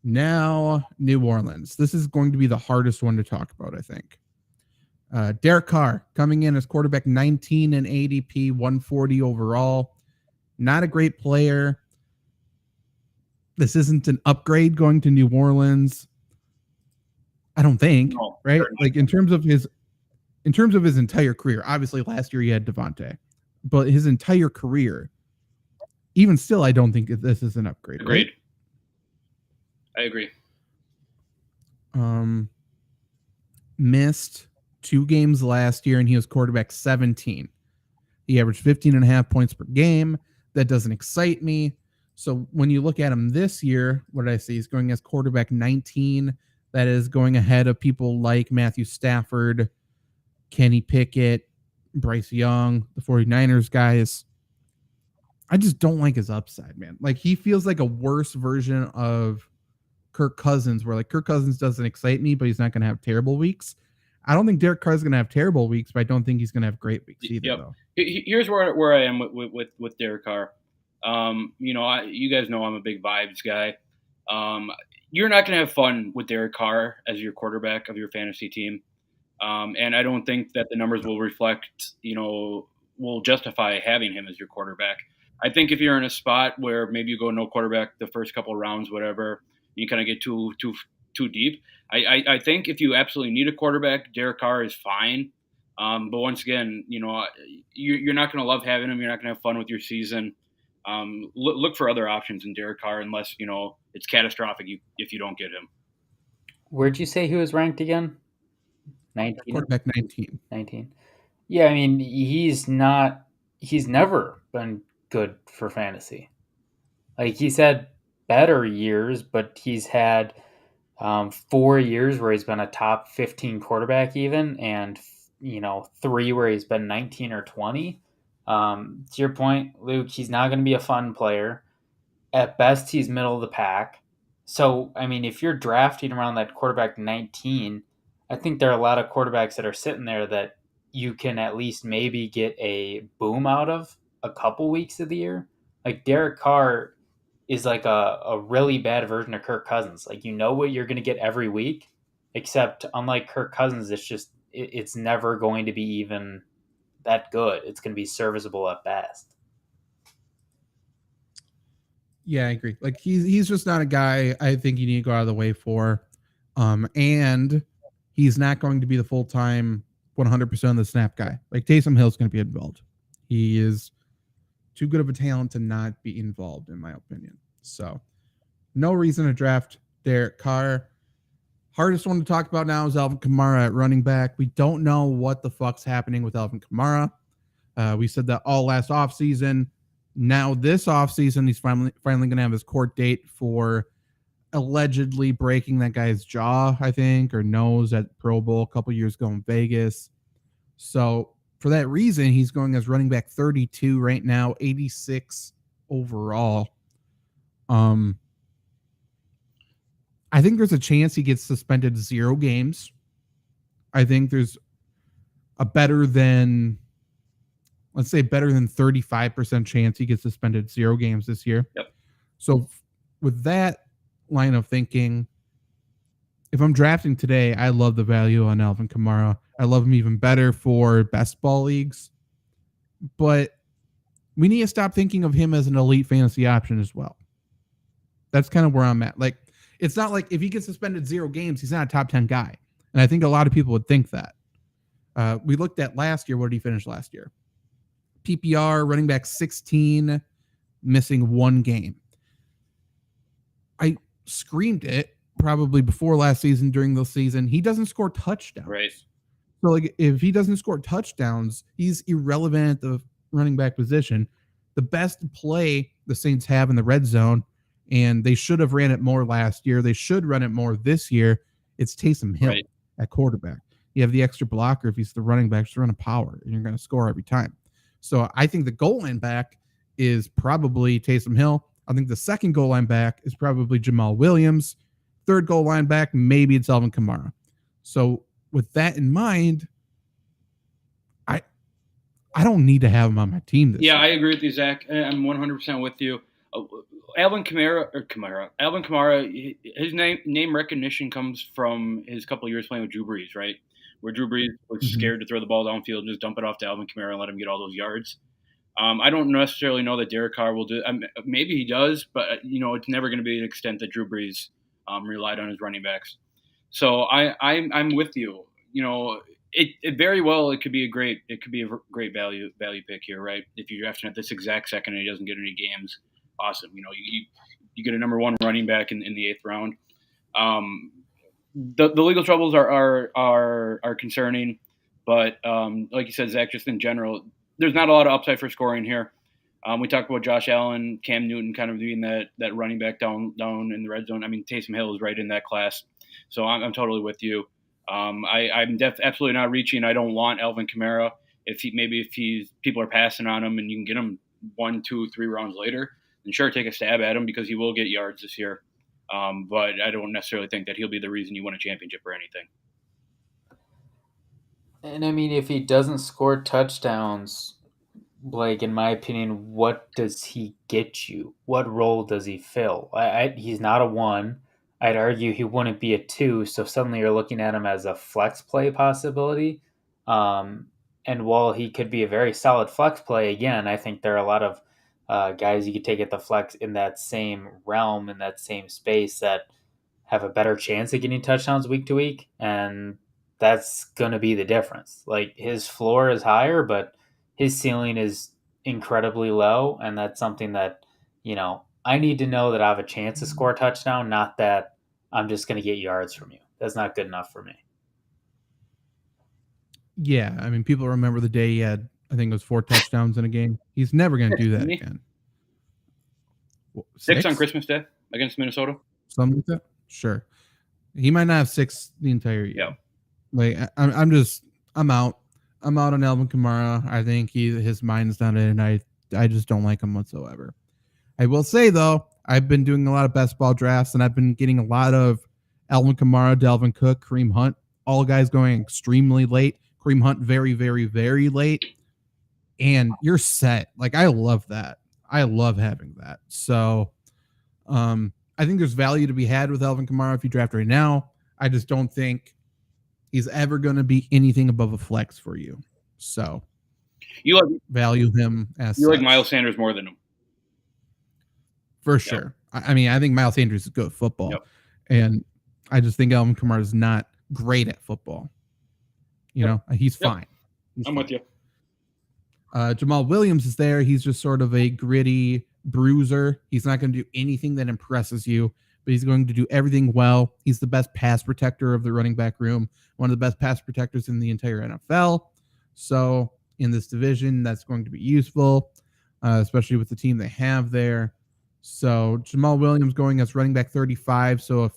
Now, New Orleans. This is going to be the hardest one to talk about, I think. Derek Carr coming in as quarterback 19 in ADP, 140 overall. Not a great player. This isn't an upgrade going to New Orleans. I don't think, right? Like, in terms of his entire career, obviously last year he had Devontae, but his entire career, even still, I don't think this is an upgrade. Agreed. Right? I agree. Missed 2 games last year, and he was quarterback 17. He averaged 15.5 points per game. That doesn't excite me. So when you look at him this year, what did I say? He's going as quarterback 19. That is going ahead of people like Matthew Stafford, Kenny Pickett, Bryce Young, the 49ers guys. I just don't like his upside, man. Like, he feels like a worse version of Kirk Cousins, where like Kirk Cousins doesn't excite me, but he's not going to have terrible weeks. I don't think Derek Carr is going to have terrible weeks, but I don't think he's going to have great weeks either. Yep. Though. Here's where I am with Derek Carr. You guys know I'm a big vibes guy. You're not going to have fun with Derek Carr as your quarterback of your fantasy team. And I don't think that the numbers will reflect, will justify having him as your quarterback. I think if you're in a spot where maybe you go no quarterback the first couple of rounds, whatever, you kind of get too deep. I think if you absolutely need a quarterback, Derek Carr is fine. But once again, you're not going to love having him. You're not going to have fun with your season. Look for other options in Derek Carr, unless it's catastrophic if you don't get him. Where'd you say he was ranked again? 19. Quarterback 19. 19. Yeah, I mean, he's never been good for fantasy. Like, he's had better years, but he's had 4 years where he's been a top 15 quarterback even, and 3 where he's been 19 or 20. To your point, Luke, he's not going to be a fun player. At best, he's middle of the pack. So, I mean, if you're drafting around that quarterback 19, I think there are a lot of quarterbacks that are sitting there that you can at least maybe get a boom out of a couple weeks of the year. Like, Derek Carr is like a really bad version of Kirk Cousins. Like, you know what you're going to get every week, except unlike Kirk Cousins, it's never going to be even that good. It's going to be serviceable at best. Yeah, I agree. Like, he's just not a guy I think you need to go out of the way for. And he's not going to be the full-time 100% of the snap guy. Like, Taysom Hill's going to be involved. He is too good of a talent to not be involved, in my opinion. So, no reason to draft Derek Carr. Hardest one to talk about now is Alvin Kamara at running back. We don't know what the fuck's happening with Alvin Kamara. We said that all last offseason. Now this offseason, he's finally going to have his court date for allegedly breaking that guy's jaw, I think, or nose at Pro Bowl a couple years ago in Vegas. So for that reason, he's going as running back 32 right now, 86 overall. I think there's a chance he gets suspended 0 games. I think there's a better than 35% chance he gets suspended 0 games this year. Yep. So with that line of thinking, if I'm drafting today, I love the value on Alvin Kamara. I love him even better for best ball leagues. But we need to stop thinking of him as an elite fantasy option as well. That's kind of where I'm at. Like, it's not like if he gets suspended 0 games, he's not a top 10 guy. And I think a lot of people would think that. We looked at last year. What did he finish last year? PPR, running back 16, missing 1 game. I screamed it probably before last season, during the season. He doesn't score touchdowns. Right. So, like, if he doesn't score touchdowns, he's irrelevant at the running back position. The best play the Saints have in the red zone, and they should have ran it more last year. They should run it more this year. It's Taysom Hill at quarterback. You have the extra blocker if he's the running back, just run a power, and you're going to score every time. So I think the goal line back is probably Taysom Hill. I think the second goal line back is probably Jamal Williams. Third goal line back, maybe it's Alvin Kamara. So with that in mind, I don't need to have him on my team this year. I agree with you, Zach. I'm 100% with you. Alvin Kamara, his name recognition comes from his couple of years playing with Drew Brees, right? Where Drew Brees was scared to throw the ball downfield and just dump it off to Alvin Kamara and let him get all those yards. I don't necessarily know that Derek Carr will do. Maybe he does, but it's never going to be an extent that Drew Brees relied on his running backs. So I'm with you. It very well it could be a great value pick here, right? If you're drafting at this exact second and he doesn't get any games, awesome. You get a number 1 running back in the 8th round. The legal troubles are concerning, but like you said, Zach, just in general, there's not a lot of upside for scoring here. We talked about Josh Allen, Cam Newton kind of doing that running back down in the red zone. I mean, Taysom Hill is right in that class, so I'm totally with you. I'm absolutely not reaching. I don't want Alvin Kamara. If people are passing on him and you can get him 1, 2, 3 rounds later, then sure, take a stab at him because he will get yards this year. But I don't necessarily think that he'll be the reason you win a championship or anything. And I mean, if he doesn't score touchdowns, like, in my opinion, what does he get you? What role does he fill? He's not a 1. I'd argue he wouldn't be a 2, so suddenly you're looking at him as a flex play possibility. And while he could be a very solid flex play, again, I think there are a lot of guys you could take at the flex in that same realm, in that same space, that have a better chance of getting touchdowns week to week, and that's going to be the difference. Like, his floor is higher, but his ceiling is incredibly low, and that's something that, I need to know that I have a chance to score a touchdown, not that I'm just going to get yards from you. That's not good enough for me. Yeah, I mean, people remember the day he had, I think it was 4 touchdowns in a game. He's never going to do that again. 6 on Christmas Day against Minnesota. Something like that. Sure. He might not have 6 the entire year. Yeah. Like I'm out. I'm out on Alvin Kamara. I think his mind's not in, and I just don't like him whatsoever. I will say though, I've been doing a lot of best ball drafts, and I've been getting a lot of Alvin Kamara, Dalvin Cook, Kareem Hunt, all guys going extremely late. Kareem Hunt very, very, very late. And you're set. Like, I love that. I love having that. So I think there's value to be had with Alvin Kamara if you draft right now. I just don't think he's ever going to be anything above a flex for you. So you value him as you such. Like Miles Sanders more than him. For sure. I mean, I think Miles Sanders is good at football. Yep. And I just think Alvin Kamara is not great at football. You know, he's fine. I'm with you. Jamal Williams is there. He's just sort of a gritty bruiser. He's not going to do anything that impresses you, but he's going to do everything well. He's the best pass protector of the running back room, one of the best pass protectors in the entire NFL. So in this division, that's going to be useful, especially with the team they have there. So Jamal Williams going as running back 35. So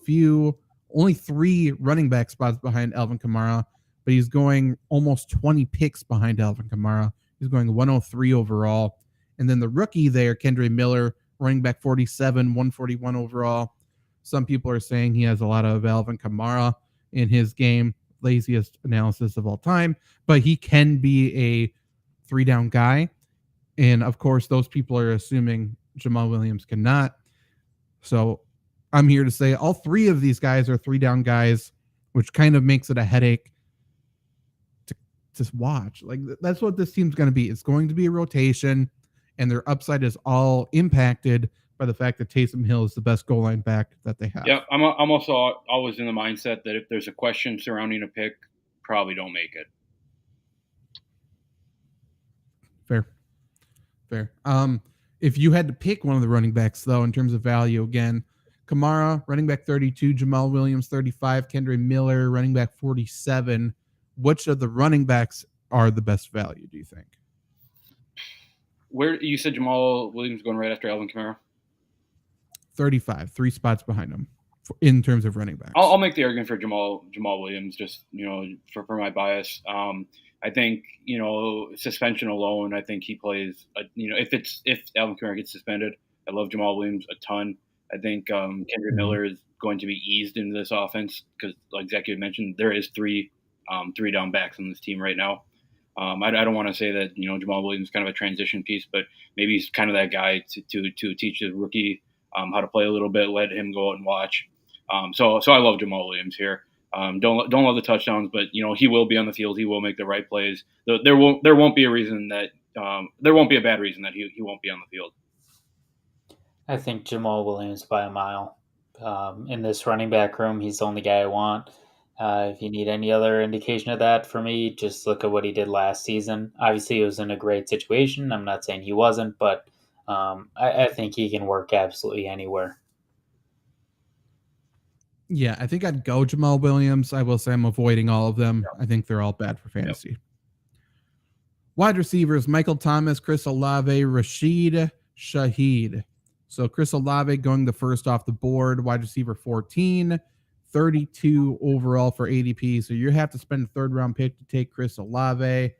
only 3 running back spots behind Alvin Kamara, but he's going almost 20 picks behind Alvin Kamara. He's going 103 overall. And then the rookie there, Kendre Miller, running back 47, 141 overall. Some people are saying he has a lot of Alvin Kamara in his game. Laziest analysis of all time. But he can be a 3-down guy. And, of course, those people are assuming Jamal Williams cannot. So I'm here to say all 3 of these guys are 3-down guys, which kind of makes it a headache to watch. Like, that's what this team's going to be. It's going to be a rotation, and their upside is all impacted by the fact that Taysom Hill is the best goal line back that they have. Yeah, I'm also always in the mindset that if there's a question surrounding a pick, probably don't make it. Fair. If you had to pick one of the running backs, though, in terms of value, again, Kamara, running back 32, Jamal Williams, 35, Kendre Miller, running back 47. Which of the running backs are the best value, do you think? Where you said Jamal Williams going right after Alvin Kamara? 35, 3 spots behind him in terms of running backs. I'll make the argument for Jamal Williams, just for my bias. I think suspension alone. I think he plays. If Alvin Kamara gets suspended, I love Jamal Williams a ton. I think Kendre Miller is going to be eased into this offense because, like Zach mentioned, there is 3 down backs on this team right now. I don't want to say that Jamal Williams is kind of a transition piece, but maybe he's kind of that guy to teach the rookie how to play a little bit, let him go out and watch. So I love Jamal Williams here. Don't love the touchdowns, but he will be on the field. He will make the right plays. There won't be a reason that there won't be a bad reason that he won't be on the field. I think Jamal Williams by a mile. In this running back room, he's the only guy I want. If you need any other indication of that for me, just look at what he did last season. Obviously, he was in a great situation. I'm not saying he wasn't, but I think he can work absolutely anywhere. Yeah, I think I'd go Jamal Williams. I will say I'm avoiding all of them. I think they're all bad for fantasy. Wide receivers, Michael Thomas, Chris Olave, Rashid Shaheed. So Chris Olave going the first off the board, wide receiver 14, 32 overall for ADP. So you have to spend a 3rd-round pick to take Chris Olave.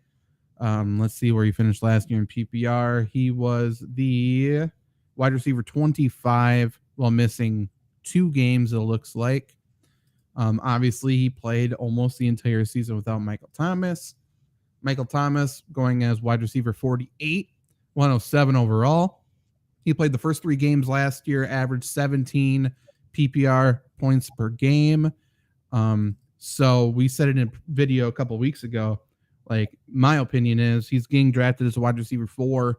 Let's see where he finished last year in PPR. He was the wide receiver 25 while missing 2 games, it looks like. Obviously, he played almost the entire season without Michael Thomas. Michael Thomas going as wide receiver 48, 107 overall. He played the first 3 games last year, averaged 17 PPR points per game. So we said it in a video a couple weeks ago. Like, my opinion is he's getting drafted as a wide receiver 4,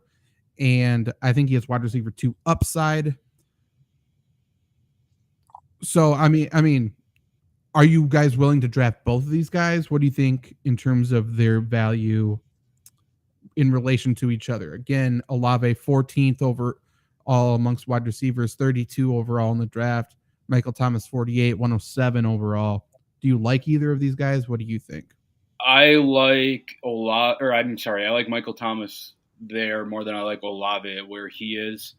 and I think he has wide receiver 2 upside. So, I mean, are you guys willing to draft both of these guys? What do you think in terms of their value in relation to each other? Again, Olave 14th overall amongst wide receivers, 32 overall in the draft. Michael Thomas 48, 107 overall. Do you like either of these guys? What do you think? I like I like Michael Thomas there more than I like Olave where he is.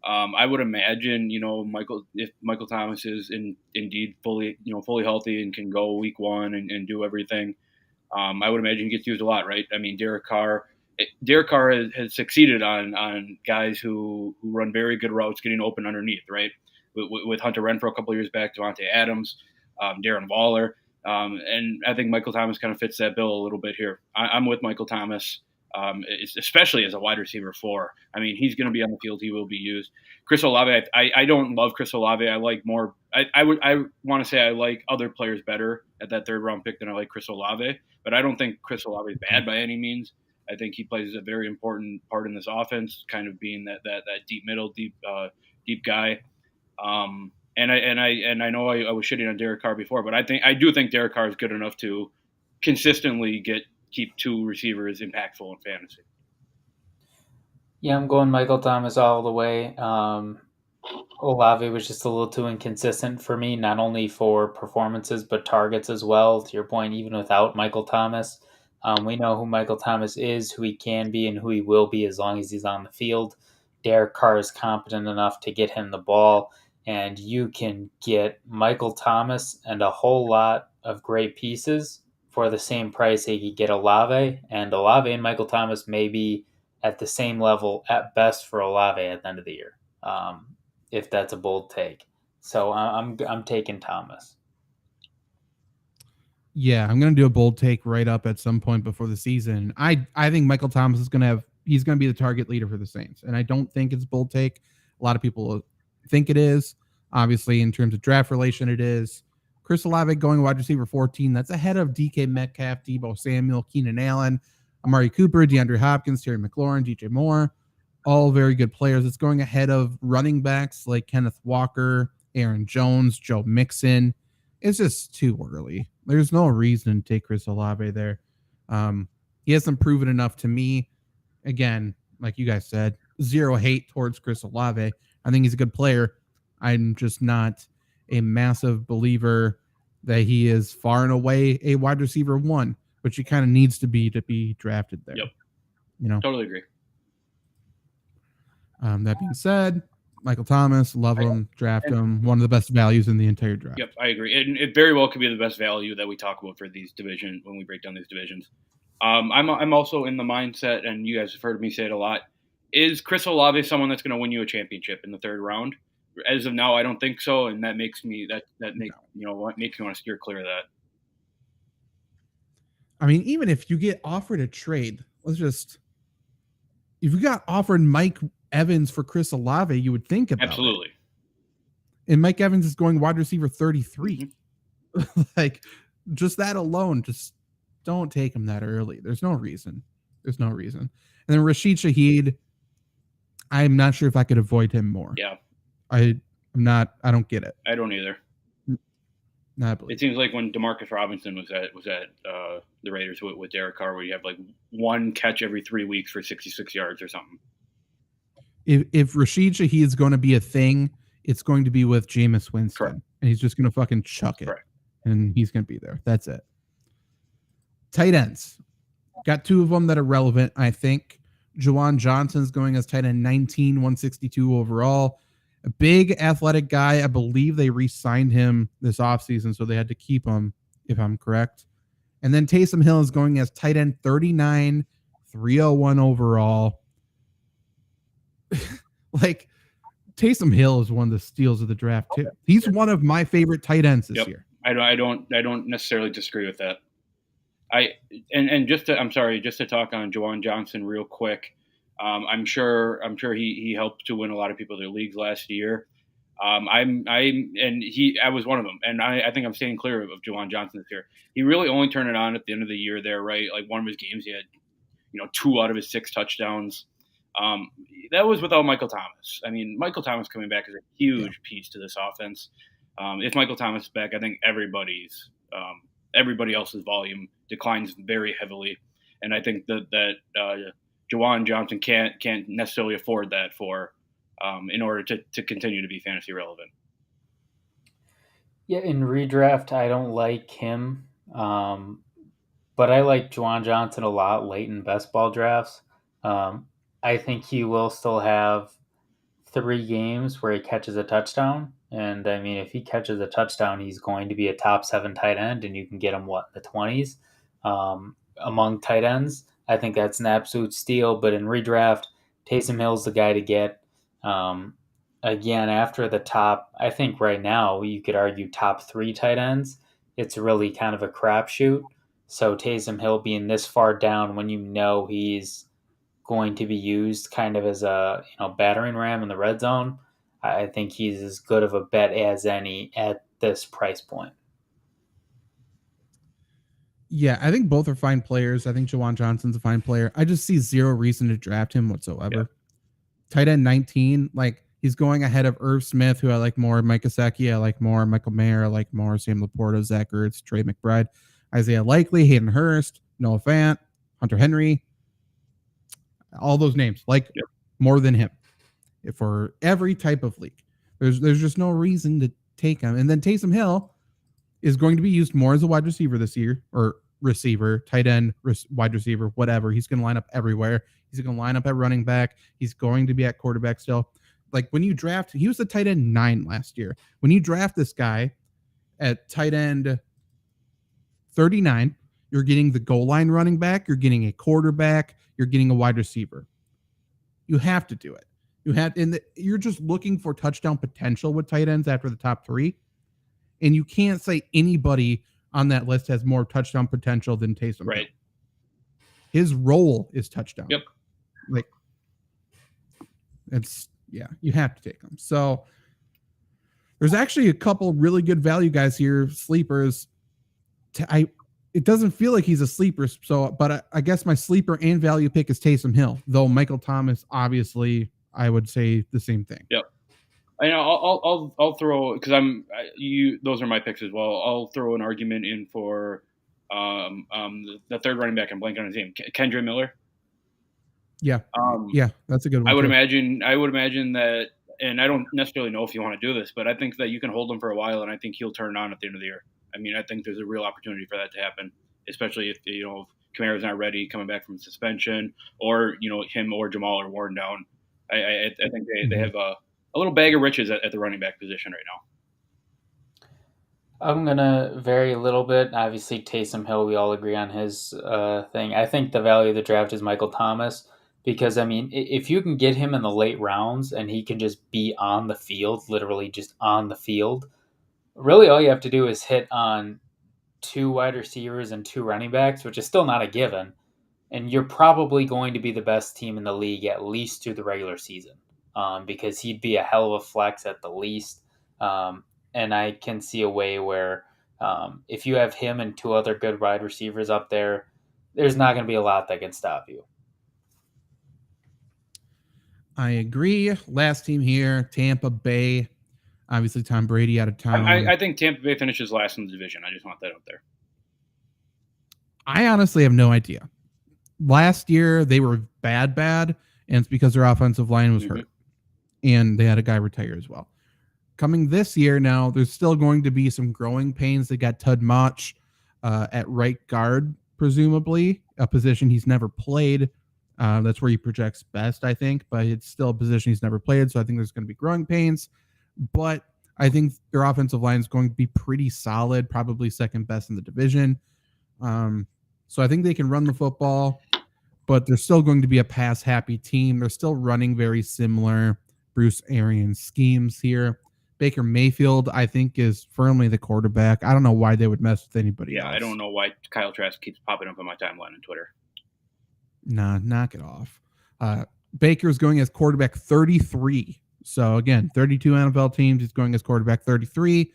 I would imagine, if Michael Thomas is indeed fully healthy and can go week one and do everything, I would imagine he gets used a lot, right? I mean, Derek Carr has succeeded on guys who run very good routes getting open underneath, right? With Hunter Renfrow a couple of years back, Devontae Adams, Darren Waller, and I think Michael Thomas kind of fits that bill a little bit here. I'm with Michael Thomas. Especially as a wide receiver 4. I mean, he's going to be on the field. He will be used. Chris Olave, I don't love Chris Olave. I like more. I want to say I like other players better at that 3rd round pick than I like Chris Olave. But I don't think Chris Olave is bad by any means. I think he plays a very important part in this offense, kind of being that deep middle, deep guy. And I know I was shitting on Derek Carr before, but I do think Derek Carr is good enough to consistently keep 2 receivers impactful in fantasy. Yeah, I'm going Michael Thomas all the way. Olave was just a little too inconsistent for me, not only for performances but targets as well. To your point, even without Michael Thomas, we know who Michael Thomas is, who he can be, and who he will be as long as he's on the field. Derek Carr is competent enough to get him the ball, and you can get Michael Thomas and a whole lot of great pieces for the same price that you get Olave. And Olave and Michael Thomas may be at the same level at best for Olave at the end of the year, if that's a bold take. So I'm taking Thomas. Yeah, I'm going to do a bold take right up at some point before the season. I think Michael Thomas is going to he's going to be the target leader for the Saints, and I don't think it's bold take. A lot of people think it is. Obviously, in terms of draft relation, it is. Chris Olave going wide receiver 14. That's ahead of DK Metcalf, Deebo Samuel, Keenan Allen, Amari Cooper, DeAndre Hopkins, Terry McLaurin, DJ Moore. All very good players. It's going ahead of running backs like Kenneth Walker, Aaron Jones, Joe Mixon. It's just too early. There's no reason to take Chris Olave there. He hasn't proven enough to me. Again, like you guys said, zero hate towards Chris Olave. I think he's a good player. I'm just not a massive believer that he is far and away a wide receiver 1, which he kind of needs to be drafted there. Yep. Totally agree. That being said, Michael Thomas, love him, draft him. One of the best values in the entire draft. Yep, I agree. It very well could be the best value that we talk about for these divisions when we break down these divisions. I'm also in the mindset, and you guys have heard me say it a lot. Is Chris Olave someone that's going to win you a championship in the 3rd round? As of now, I don't think so, and that makes me makes me want to steer clear of that. I mean, even if you get offered a trade, if you got offered Mike Evans for Chris Olave, you would think about absolutely. It. And Mike Evans is going wide receiver 33. Mm-hmm. Like, just that alone, just don't take him that early. There's no reason. And then Rashid Shaheed, I'm not sure if I could avoid him more. Yeah. I don't get it. I don't either. It seems like when Demarcus Robinson was at the Raiders with Derek Carr, where you have like one catch every 3 weeks for 66 yards or something. If Rashid Shaheed is going to be a thing, it's going to be with Jameis Winston. Correct. And he's just going to fucking chuck it. Correct. And he's going to be there. That's it. Tight ends. Got 2 of them that are relevant, I think. Juwan Johnson's going as tight end 19, 162 overall. A big athletic guy. I believe they re-signed him this offseason, so they had to keep him, if I'm correct. And then Taysom Hill is going as tight end 39, 301 overall. Like, Taysom Hill is one of the steals of the draft, too. He's one of my favorite tight ends this year. I don't necessarily disagree with that. Just to talk on Juwan Johnson real quick. I'm sure he helped to win a lot of people their leagues last year. I was one of them, and I think I'm staying clear of Juwan Johnson this year. He really only turned it on at the end of the year there, right? Like one of his games, he had 2 out of his 6 touchdowns. That was without Michael Thomas. I mean, Michael Thomas coming back is a huge piece to this offense. If Michael Thomas is back, I think everybody else's volume declines very heavily, and I think that Juwan Johnson can't necessarily afford that in order to continue to be fantasy relevant. Yeah, in redraft, I don't like him, but I like Juwan Johnson a lot late in best ball drafts. I think he will still have 3 games where he catches a touchdown. And I mean, if he catches a touchdown, he's going to be a top 7 tight end, and you can get him the 20s among tight ends. I think that's an absolute steal. But in redraft, Taysom Hill's the guy to get. Again, after the top, I think right now you could argue top 3 tight ends. It's really kind of a crapshoot. So Taysom Hill being this far down when you know he's going to be used kind of as a battering ram in the red zone, I think he's as good of a bet as any at this price point. Yeah, I think both are fine players. I think Juwan Johnson's a fine player. I just see zero reason to draft him whatsoever. Yeah. Tight end 19, like he's going ahead of Irv Smith, who I like more, Mike Gesicki I like more, Michael Mayer I like more, Sam Laporta, Zach Ertz, Trey McBride, Isaiah Likely, Hayden Hurst, Noah Fant, Hunter Henry, all those names, like more than him for every type of league. There's just no reason to take him. And then Taysom Hill is going to be used more as a wide receiver this year, or receiver, tight end, wide receiver, whatever. He's going to line up everywhere. He's going to line up at running back. He's going to be at quarterback still. Like when you draft, he was the tight end 9 last year. When you draft this guy at tight end 39, you're getting the goal line running back, you're getting a quarterback, you're getting a wide receiver. You have to do it. You're just looking for touchdown potential with tight ends after the top 3. And you can't say anybody on that list has more touchdown potential than Taysom. Right. His role is touchdown. Yep. Like, you have to take him. So there's actually a couple really good value guys here, sleepers. It doesn't feel like he's a sleeper. So, but I guess my sleeper and value pick is Taysom Hill, though Michael Thomas, obviously, I would say the same thing. Yep. I know I'll throw, because those are my picks as well. I'll throw an argument in for the third running back. I'm blanking on his name, Kendre Miller. Yeah, that's a good one. I would imagine that, and I don't necessarily know if you want to do this, but I think that you can hold him for a while, and I think he'll turn on at the end of the year. I mean, I think there's a real opportunity for that to happen, especially if Kamara's not ready, coming back from suspension, or him or Jamal are worn down. I think they have a little bag of riches at the running back position right now. I'm going to vary a little bit. Obviously, Taysom Hill, we all agree on his thing. I think the value of the draft is Michael Thomas because, I mean, if you can get him in the late rounds and he can just be on the field, literally just on the field, really all you have to do is hit on 2 wide receivers and 2 running backs, which is still not a given. And you're probably going to be the best team in the league at least through the regular season. Because he'd be a hell of a flex at the least. And I can see a way where if you have him and 2 other good wide receivers up there, there's not going to be a lot that can stop you. I agree. Last team here, Tampa Bay. Obviously, Tom Brady out of town. I think Tampa Bay finishes last in the division. I just want that out there. I honestly have no idea. Last year, they were bad, and it's because their offensive line was hurt. And they had a guy retire as well. Coming this year now, there's still going to be some growing pains. They got Tud Mach at right guard, presumably, a position he's never played. That's where he projects best, I think, but it's still a position he's never played, so I think there's going to be growing pains. But I think their offensive line is going to be pretty solid, probably second best in the division. So I think they can run the football, but they're still going to be a pass-happy team. They're still running very similar Bruce Arians schemes here. Baker Mayfield, I think, is firmly the quarterback. I don't know why they would mess with anybody else. Yeah, I don't know why Kyle Trask keeps popping up on my timeline on Twitter. Nah, knock it off. Baker's going as quarterback 33. So, again, 32 NFL teams. He's going as quarterback 33.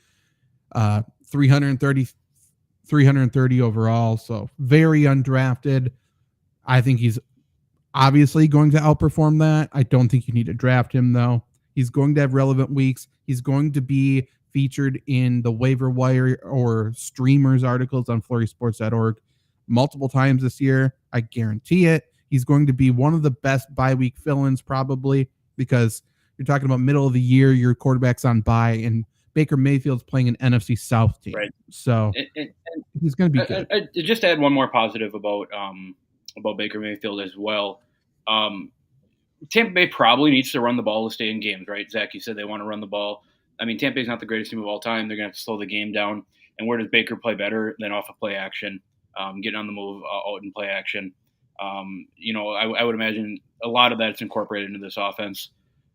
330 overall. So, very undrafted. I think he's obviously going to outperform that. I don't think you need to draft him, though. He's going to have relevant weeks. He's going to be featured in the waiver wire or streamers articles on FlurrySports.org multiple times this year. I guarantee it. He's going to be one of the best bye-week fill-ins probably because you're talking about middle of the year, your quarterback's on bye, and Baker Mayfield's playing an NFC South team. Right. So he's going to be good. Just to add one more positive about Baker Mayfield as well. Tampa Bay probably needs to run the ball to stay in games, right? Zach, you said they want to run the ball. I mean, Tampa Bay's not the greatest team of all time. They're going to have to slow the game down. And where does Baker play better than off of play action, getting on the move out in play action? I would imagine a lot of that's incorporated into this offense.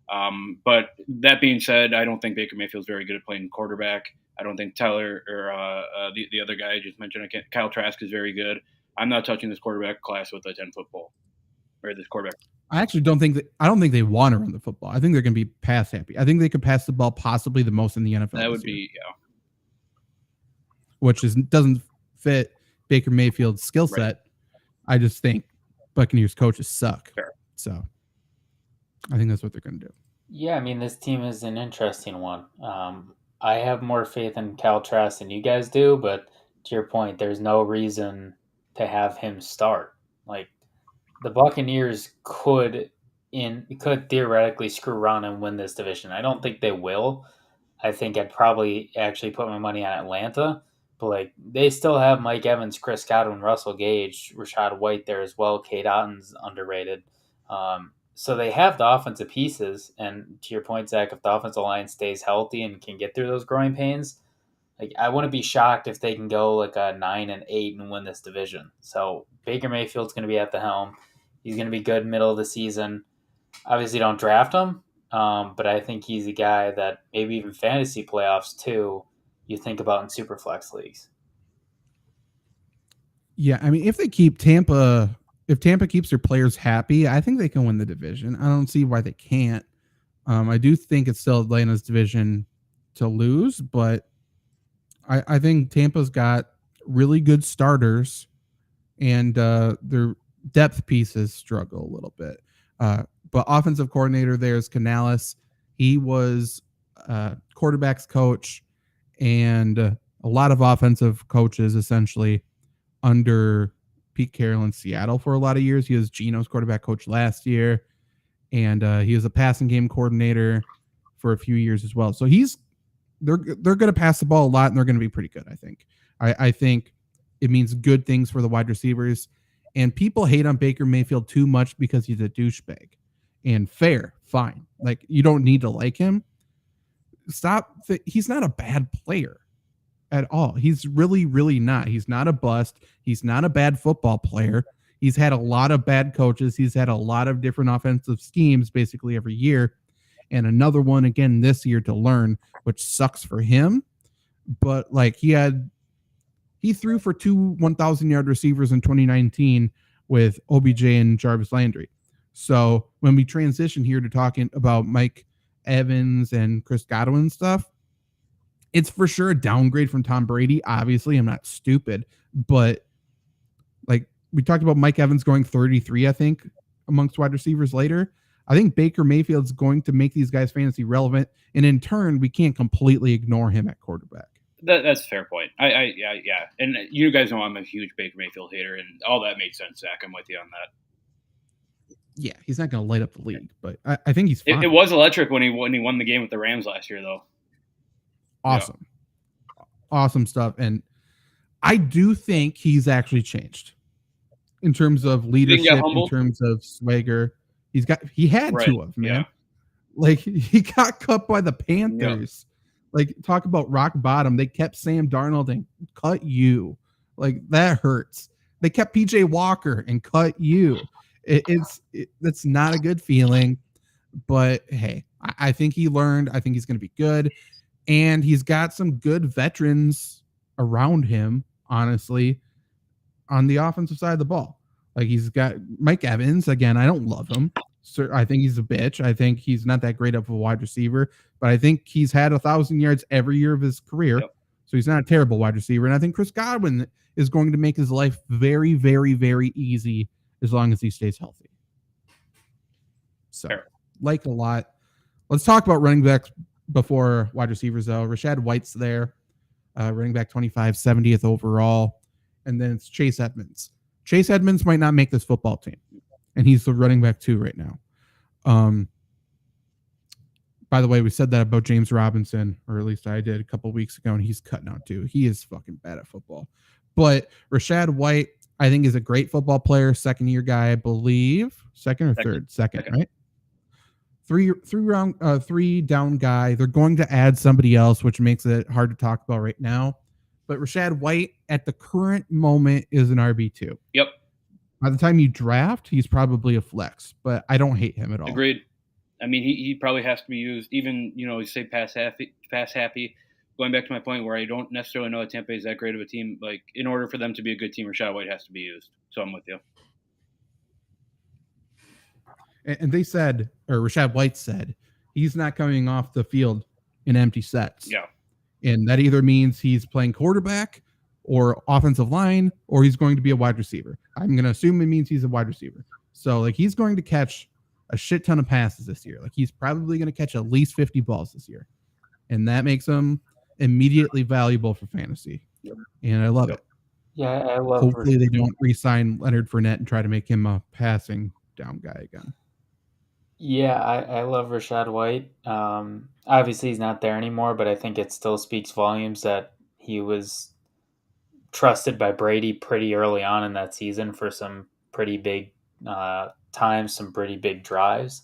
But that being said, I don't think Baker Mayfield's very good at playing quarterback. I don't think Tyler or the other guy I just mentioned, Kyle Trask, is very good. I'm not touching this quarterback class with a 10-foot pole or this quarterback. I actually don't think they want to run the football. I think they're going to be pass happy. I think they could pass the ball possibly the most in the NFL. That would be, yeah. Which doesn't fit Baker Mayfield's skill set. Right. I just think Buccaneers coaches suck. Fair. So I think that's what they're going to do. Yeah, I mean, this team is an interesting one. I have more faith in Kyle Trask than you guys do, but to your point, there's no reason to have him start. Like, the Buccaneers could theoretically screw around and win this division. I don't think they will. I think I'd probably actually put my money on Atlanta. But, like, they still have Mike Evans, Chris Godwin, Russell Gage, Rachaad White there as well. Cade Otton's underrated. So they have the offensive pieces. And to your point, Zach, if the offensive line stays healthy and can get through those growing pains, like, I wouldn't be shocked if they can go like a 9-8 and win this division. So Baker Mayfield's going to be at the helm. He's going to be good middle of the season. Obviously, don't draft him, but I think he's a guy that maybe even fantasy playoffs too, you think about in Superflex leagues. Yeah, I mean, if Tampa keeps their players happy, I think they can win the division. I don't see why they can't. I do think it's still Atlanta's division to lose, but I think Tampa's got really good starters, and their depth pieces struggle a little bit. But offensive coordinator there is Canales. He was quarterback's coach and a lot of offensive coaches essentially under Pete Carroll in Seattle for a lot of years. He was Geno's quarterback coach last year, and he was a passing game coordinator for a few years as well. So they're going to pass the ball a lot, and they're going to be pretty good, I think. I think it means good things for the wide receivers. And people hate on Baker Mayfield too much because he's a douchebag. And fair, fine. Like, you don't need to like him. He's not a bad player at all. He's really, really not. He's not a bust. He's not a bad football player. He's had a lot of bad coaches. He's had a lot of different offensive schemes basically every year. And another one again this year to learn, which sucks for him. But like, he threw for 2 1,000-yard receivers in 2019 with OBJ and Jarvis Landry. So when we transition here to talking about Mike Evans and Chris Godwin stuff, it's for sure a downgrade from Tom Brady. Obviously, I'm not stupid, but like we talked about Mike Evans going 33, I think, amongst wide receivers later. I think Baker Mayfield's going to make these guys fantasy relevant, and in turn, we can't completely ignore him at quarterback. That's a fair point. Yeah. And you guys know I'm a huge Baker Mayfield hater, and all that makes sense, Zach. I'm with you on that. Yeah, he's not going to light up the league, but I think he's fine. It was electric when he won the game with the Rams last year, though. Awesome. Yeah. Awesome stuff. And I do think he's actually changed in terms of leadership, in terms of swagger. He had right. to have, man. Yeah. Like, he got cut by the Panthers. Yeah. Like, talk about rock bottom. They kept Sam Darnold and cut you. Like, that hurts. They kept PJ Walker and cut you. That's not a good feeling. But hey, I think he learned. I think he's going to be good. And he's got some good veterans around him, honestly, on the offensive side of the ball. Like, he's got Mike Evans. Again, I don't love him. So I think he's a bitch. I think he's not that great of a wide receiver, but I think he's had 1,000 yards every year of his career. Yep. So he's not a terrible wide receiver. And I think Chris Godwin is going to make his life very, very, very easy as long as he stays healthy. So, like a lot. Let's talk about running backs before wide receivers, though. Rachaad White's there, running back 25, 70th overall. And then it's Chase Edmonds. Chase Edmonds might not make this football team, and he's the running back 2 right now. By the way, we said that about James Robinson, or at least I did a couple weeks ago, and he's cutting out too. He is fucking bad at football. But Rachaad White, I think, is a great football player, second-year guy, I believe. Second or third? Second, right? three down guy. They're going to add somebody else, which makes it hard to talk about right now. But Rachaad White at the current moment is an RB2. Yep. By the time you draft, he's probably a flex, but I don't hate him at all. Agreed. I mean, he probably has to be used, even, you say pass happy. Going back to my point where I don't necessarily know that Tampa is that great of a team. Like, in order for them to be a good team, Rachaad White has to be used. So I'm with you. And they said, or Rachaad White said, he's not coming off the field in empty sets. Yeah. And that either means he's playing quarterback or offensive line, or he's going to be a wide receiver. I'm going to assume it means he's a wide receiver. So, like, he's going to catch a shit ton of passes this year. Like, he's probably going to catch at least 50 balls this year. And that makes him immediately valuable for fantasy. Yep. And I love it. Yeah, I love it. Hopefully they don't re-sign Leonard Fournette and try to make him a passing down guy again. Yeah, I love Rachaad White. Obviously, he's not there anymore, but I think it still speaks volumes that he was trusted by Brady pretty early on in that season for some pretty big times, some pretty big drives.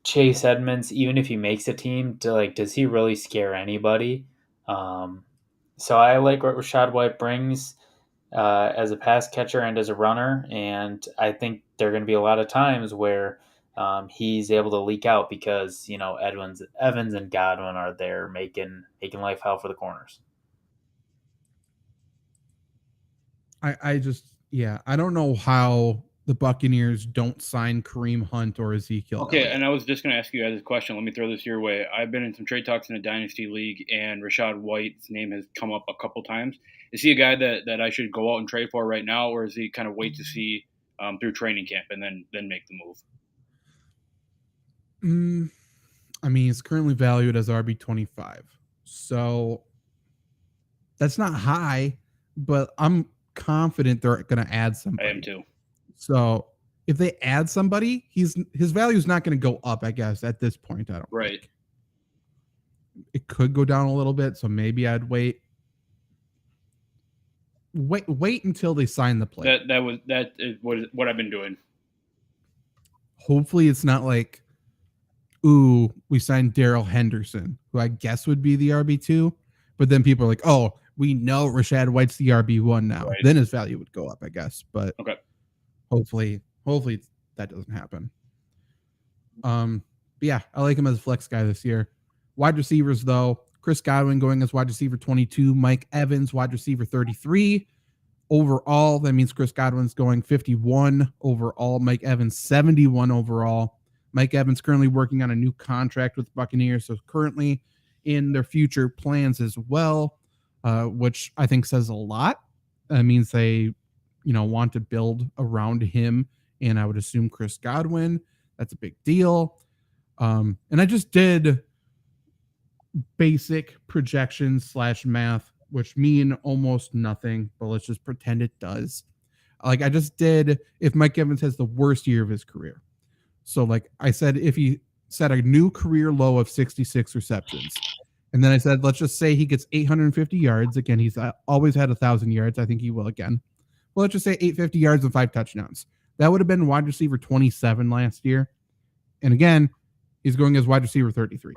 Chase Edmonds, even if he makes a team, does he really scare anybody? So I like what Rachaad White brings as a pass catcher and as a runner, and I think there are going to be a lot of times where he's able to leak out because Evans and Godwin are there making life hell for the corners. I don't know how the Buccaneers don't sign Kareem Hunt or Ezekiel. Okay, and I was just going to ask you guys a question. Let me throw this your way. I've been in some trade talks in a dynasty league, and Rachaad White's name has come up a couple times. Is he a guy that I should go out and trade for right now, or is he kind of wait to see through training camp and then make the move? I mean, he's currently valued as RB25, so that's not high, but I'm confident they're going to add somebody. I am too. So if they add somebody, his value is not going to go up, I guess, at this point. I don't think. It could go down a little bit, so maybe I'd wait until they sign the player. That is what I've been doing. Hopefully it's not like, ooh, we signed Darrell Henderson, who I guess would be the RB2, but then people are like, oh, we know Rachaad White's the RB1 now. Right. Then his value would go up, I guess. But okay. Hopefully that doesn't happen. Yeah, I like him as a flex guy this year. Wide receivers, though, Chris Godwin going as wide receiver 22, Mike Evans, wide receiver 33. Overall, that means Chris Godwin's going 51 overall, Mike Evans 71 overall. Mike Evans currently working on a new contract with Buccaneers, so currently in their future plans as well, which I think says a lot. That means they want to build around him, and I would assume Chris Godwin. That's a big deal. And I just did basic projections / math, which mean almost nothing, but let's just pretend it does. Like I just did if Mike Evans has the worst year of his career. So like I said, if he set a new career low of 66 receptions, and then I said, let's just say he gets 850 yards. Again, he's always had 1,000 yards. I think he will again. Well, let's just say 850 yards and 5 touchdowns. That would have been wide receiver 27 last year. And again, he's going as wide receiver 33.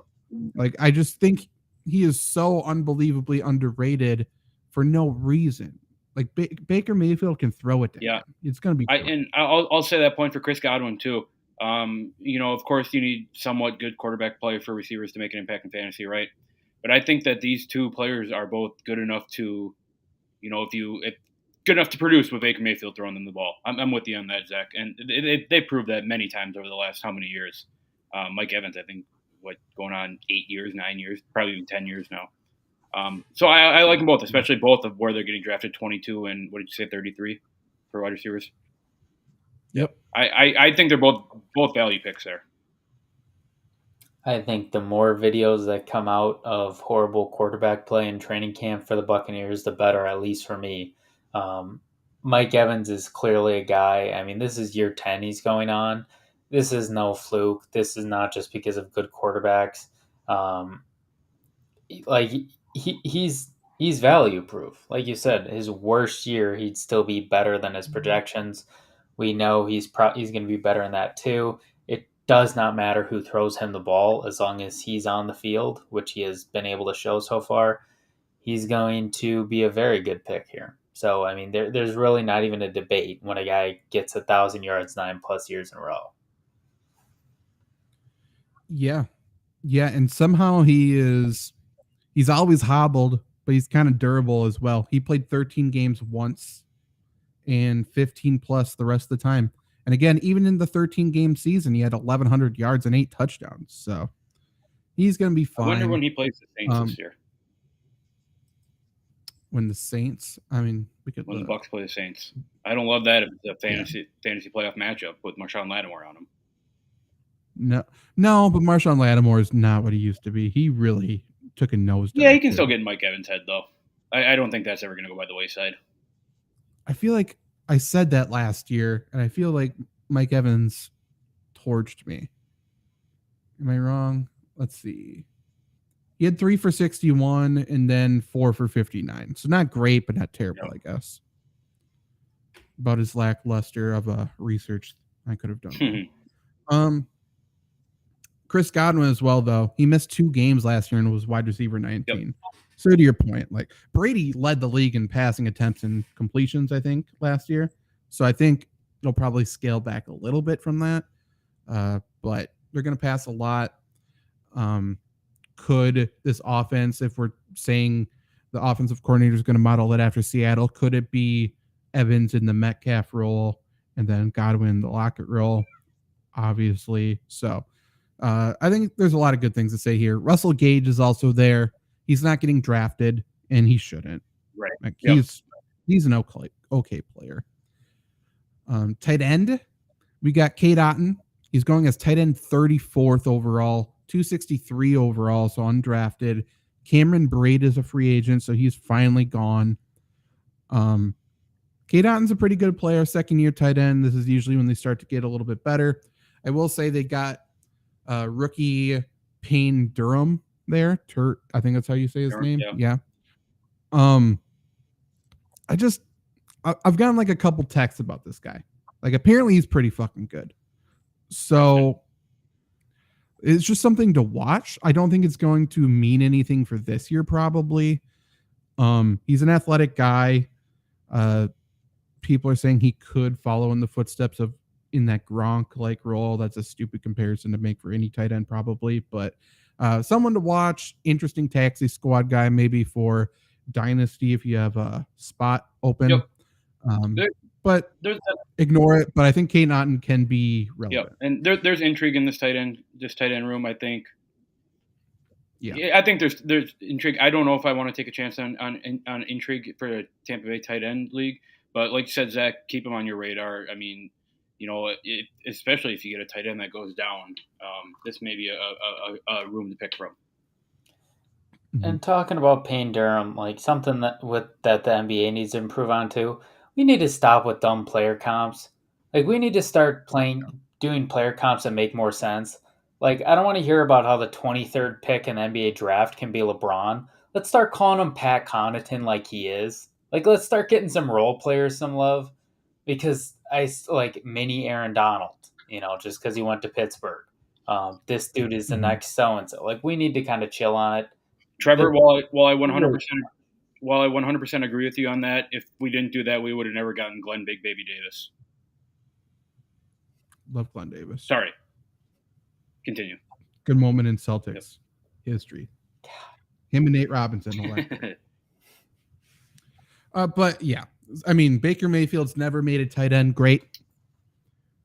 Like, I just think he is so unbelievably underrated for no reason. Like, Baker Mayfield can throw it down. Yeah. It's going to be. And I'll say that point for Chris Godwin, too. Of course, you need somewhat good quarterback play for receivers to make an impact in fantasy, right? But I think that these two players are both good enough to, if good enough to produce with Baker Mayfield throwing them the ball. I'm with you on that, Zach. And they proved that many times over the last how many years? Mike Evans, I think, going on 8 years, 9 years, probably even 10 years now. So I like them both, especially both of where they're getting drafted 22 and what did you say, 33 for wide receivers? Yep. I think they're both value picks there. I think the more videos that come out of horrible quarterback play in training camp for the Buccaneers, the better, at least for me. Mike Evans is clearly a guy. I mean, this is year 10 he's going on. This is no fluke. This is not just because of good quarterbacks. He's value proof. Like you said, his worst year, he'd still be better than his projections. We know he's going to be better in that too. does not matter who throws him the ball as long as he's on the field, which he has been able to show so far. He's going to be a very good pick here. So, I mean, there's really not even a debate when a guy gets 1,000 yards 9+ years in a row. Yeah. Yeah. And somehow he's always hobbled, but he's kind of durable as well. He played 13 games once and 15 plus the rest of the time. And again, even in the 13 game season, he had 1,100 yards and 8 touchdowns. So he's going to be fine. I wonder when he plays the Saints this year. When the Saints, I mean, when the Bucs play the Saints. I don't love that if it's a fantasy playoff matchup with Marshawn Lattimore on him. No, but Marshawn Lattimore is not what he used to be. He really took a nosedive. Yeah, he can still get in Mike Evans' head, though. I don't think that's ever going to go by the wayside. I feel like I said that last year, and I feel like Mike Evans torched me. Am I wrong? Let's see. He had 3 for 61 and then 4 for 59. So not great, but not terrible, I guess. About as lackluster of a research I could have done. Chris Godwin as well, though. He missed 2 games last year and was wide receiver 19. Yep. So to your point, like Brady led the league in passing attempts and completions, I think, last year. So I think it'll probably scale back a little bit from that. But they're going to pass a lot. Could this offense, if we're saying the offensive coordinator is going to model it after Seattle, could it be Evans in the Metcalf role and then Godwin in the Lockett role? Obviously. So I think there's a lot of good things to say here. Russell Gage is also there. He's not getting drafted, and he shouldn't. Right. Like, he's an okay player. Tight end, we got Cade Otton. He's going as tight end 34th overall, 263 overall, so undrafted. Cameron Braid is a free agent, so he's finally gone. Cade Otton's a pretty good player, second-year tight end. This is usually when they start to get a little bit better. I will say they got rookie Payne Durham there. I think that's how you say his name. Yeah. I've gotten like a couple texts about this guy. Like apparently he's pretty fucking good. So it's just something to watch. I don't think it's going to mean anything for this year, probably. He's an athletic guy. People are saying he could follow in the footsteps of in that Gronk-like role. That's a stupid comparison to make for any tight end, probably. But someone to watch. Interesting taxi squad guy, maybe for Dynasty if you have a spot open. Yep. But ignore it. But I think Cade Otton can be relevant. Yeah, and there's intrigue in this tight end room. I think. Yeah, I think there's intrigue. I don't know if I want to take a chance on intrigue for a Tampa Bay tight end league, but like you said, Zach, keep him on your radar. I mean, especially if you get a tight end that goes down, this may be a room to pick from. And talking about Payne Durham, like something that the NBA needs to improve on too. We need to stop with dumb player comps. Like we need to start doing player comps that make more sense. Like I don't want to hear about how the 23rd pick in the NBA draft can be LeBron. Let's start calling him Pat Connaughton like he is. Like let's start getting some role players some love, because I like mini Aaron Donald. Just because he went to Pittsburgh. This dude is the next so and so. Like we need to kind of chill on it. Trevor, while I 100% agree with you on that, if we didn't do that, we would have never gotten Glenn Big Baby Davis. Love Glenn Davis. Sorry. Continue. Good moment in Celtics history. Him and Nate Robinson. But yeah, I mean, Baker Mayfield's never made a tight end great.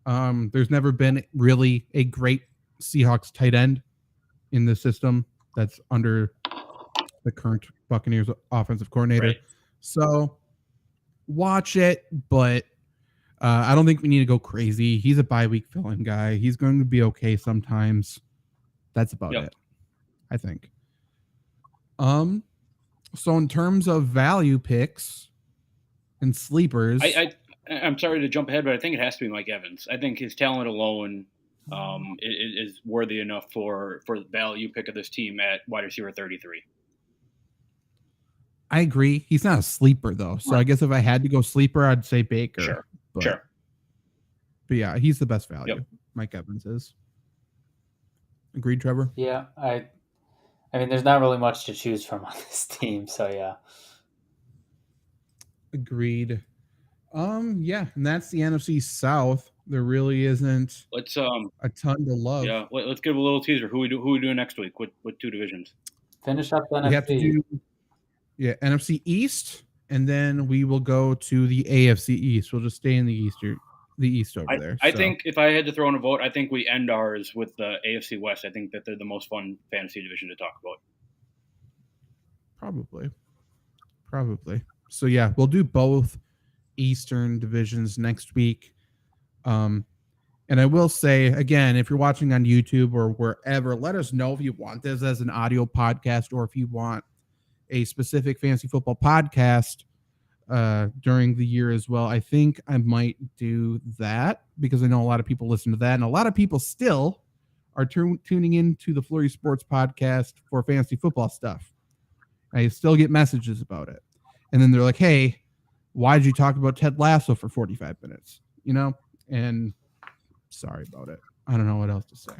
There's never been really a great Seahawks tight end in the system that's under the current Buccaneers offensive coordinator. Right. So watch it, but I don't think we need to go crazy. He's a bye-week fill-in guy. He's going to be okay sometimes. That's about it, I think. So in terms of value picks and sleepers, I'm sorry to jump ahead, but I think it has to be Mike Evans. I think his talent alone is worthy enough for the value pick of this team at wide receiver 33. I agree. He's not a sleeper, though. So I guess if I had to go sleeper, I'd say Baker. Sure. But yeah, he's the best value. Mike Evans is. Agreed, Trevor? Yeah, I mean, there's not really much to choose from on this team, so yeah. Agreed. Yeah, and that's the NFC South. There really isn't Let's a ton to love. Yeah, let's give a little teaser. Who we doing next week? What two divisions? Finish up the NFC. We have to do NFC East, and then we will go to the AFC East. We'll just stay in the East over there. I think if I had to throw in a vote, I think we end ours with the AFC West. I think that they're the most fun fantasy division to talk about. Probably. So yeah, we'll do both Eastern divisions next week. And I will say again, if you're watching on YouTube or wherever, let us know if you want this as an audio podcast or if you want a specific fantasy football podcast during the year as well. I think I might do that because I know a lot of people listen to that, and a lot of people still are tuning into the FlurrySports podcast for fantasy football stuff. I still get messages about it, and then they're like, "Hey, why did you talk about Ted Lasso for 45 minutes?" And sorry about it. I don't know what else to say.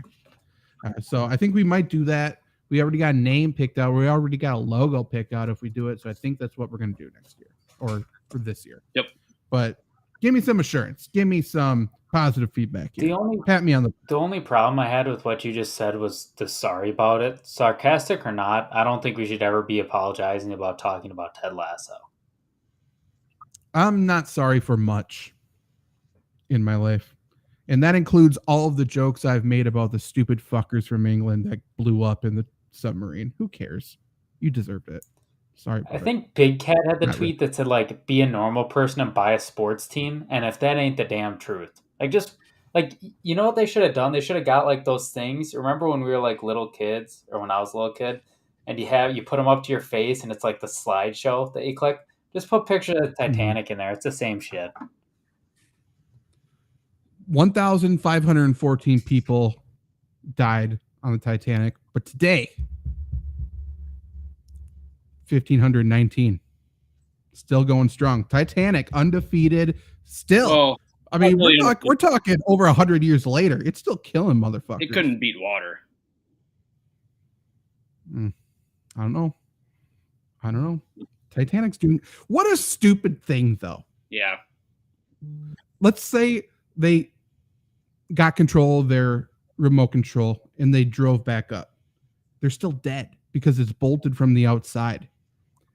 So I think we might do that. We already got a name picked out. We already got a logo picked out if we do it. So I think that's what we're going to do next year or for this year. Yep. But give me some assurance. Give me some positive feedback here. Pat me on the only problem I had with what you just said was the sorry about it. Sarcastic or not, I don't think we should ever be apologizing about talking about Ted Lasso. I'm not sorry for much in my life. And that includes all of the jokes I've made about the stupid fuckers from England that blew up in the submarine. Who cares? You deserved it. Sorry about I think Big Cat had the tweet that said, like, be a normal person and buy a sports team. And if that ain't the damn truth, you know what they should have done? They should have got, like, those things. Remember when we were, like, little kids, or when I was a little kid, and you put them up to your face, and it's, like, the slideshow that you click? Just put pictures of the Titanic in there. It's the same shit. 1,514 people died on the Titanic, but today, 1,519. Still going strong. Titanic, undefeated, still. Well, I mean, we're talking over 100 years later. It's still killing motherfuckers. It couldn't beat water. I don't know. Titanic's doing... What a stupid thing, though. Yeah. Let's say they got control of their remote control and they drove back up. They're still dead because it's bolted from the outside.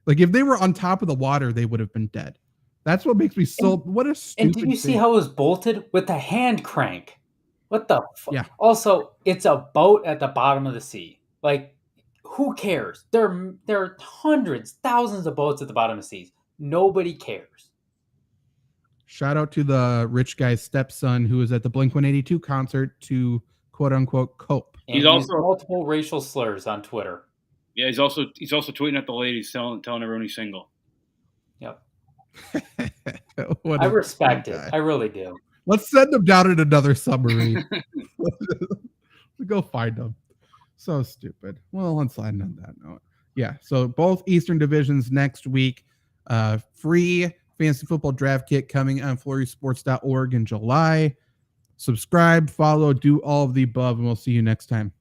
Like, if they were on top of the water, they would have been dead. That's what makes me so... What a stupid And did you see how it was bolted? With a hand crank. What the fuck? Yeah. Also, it's a boat at the bottom of the sea. Like, who cares? There are hundreds, thousands of boats at the bottom of the seas. Nobody cares. Shout out to the rich guy's stepson who was at the Blink-182 concert to quote-unquote cope. And he's also multiple racial slurs on Twitter. Yeah, he's also tweeting at the ladies, telling everyone he's single. Yep. I respect it. Guy. I really do. Let's send him down in another submarine. Go find him. So stupid. Well, let's end on that note. Yeah, so both Eastern divisions next week. Free fantasy football draft kit coming on FlurrySports.org in July. Subscribe, follow, do all of the above, and we'll see you next time.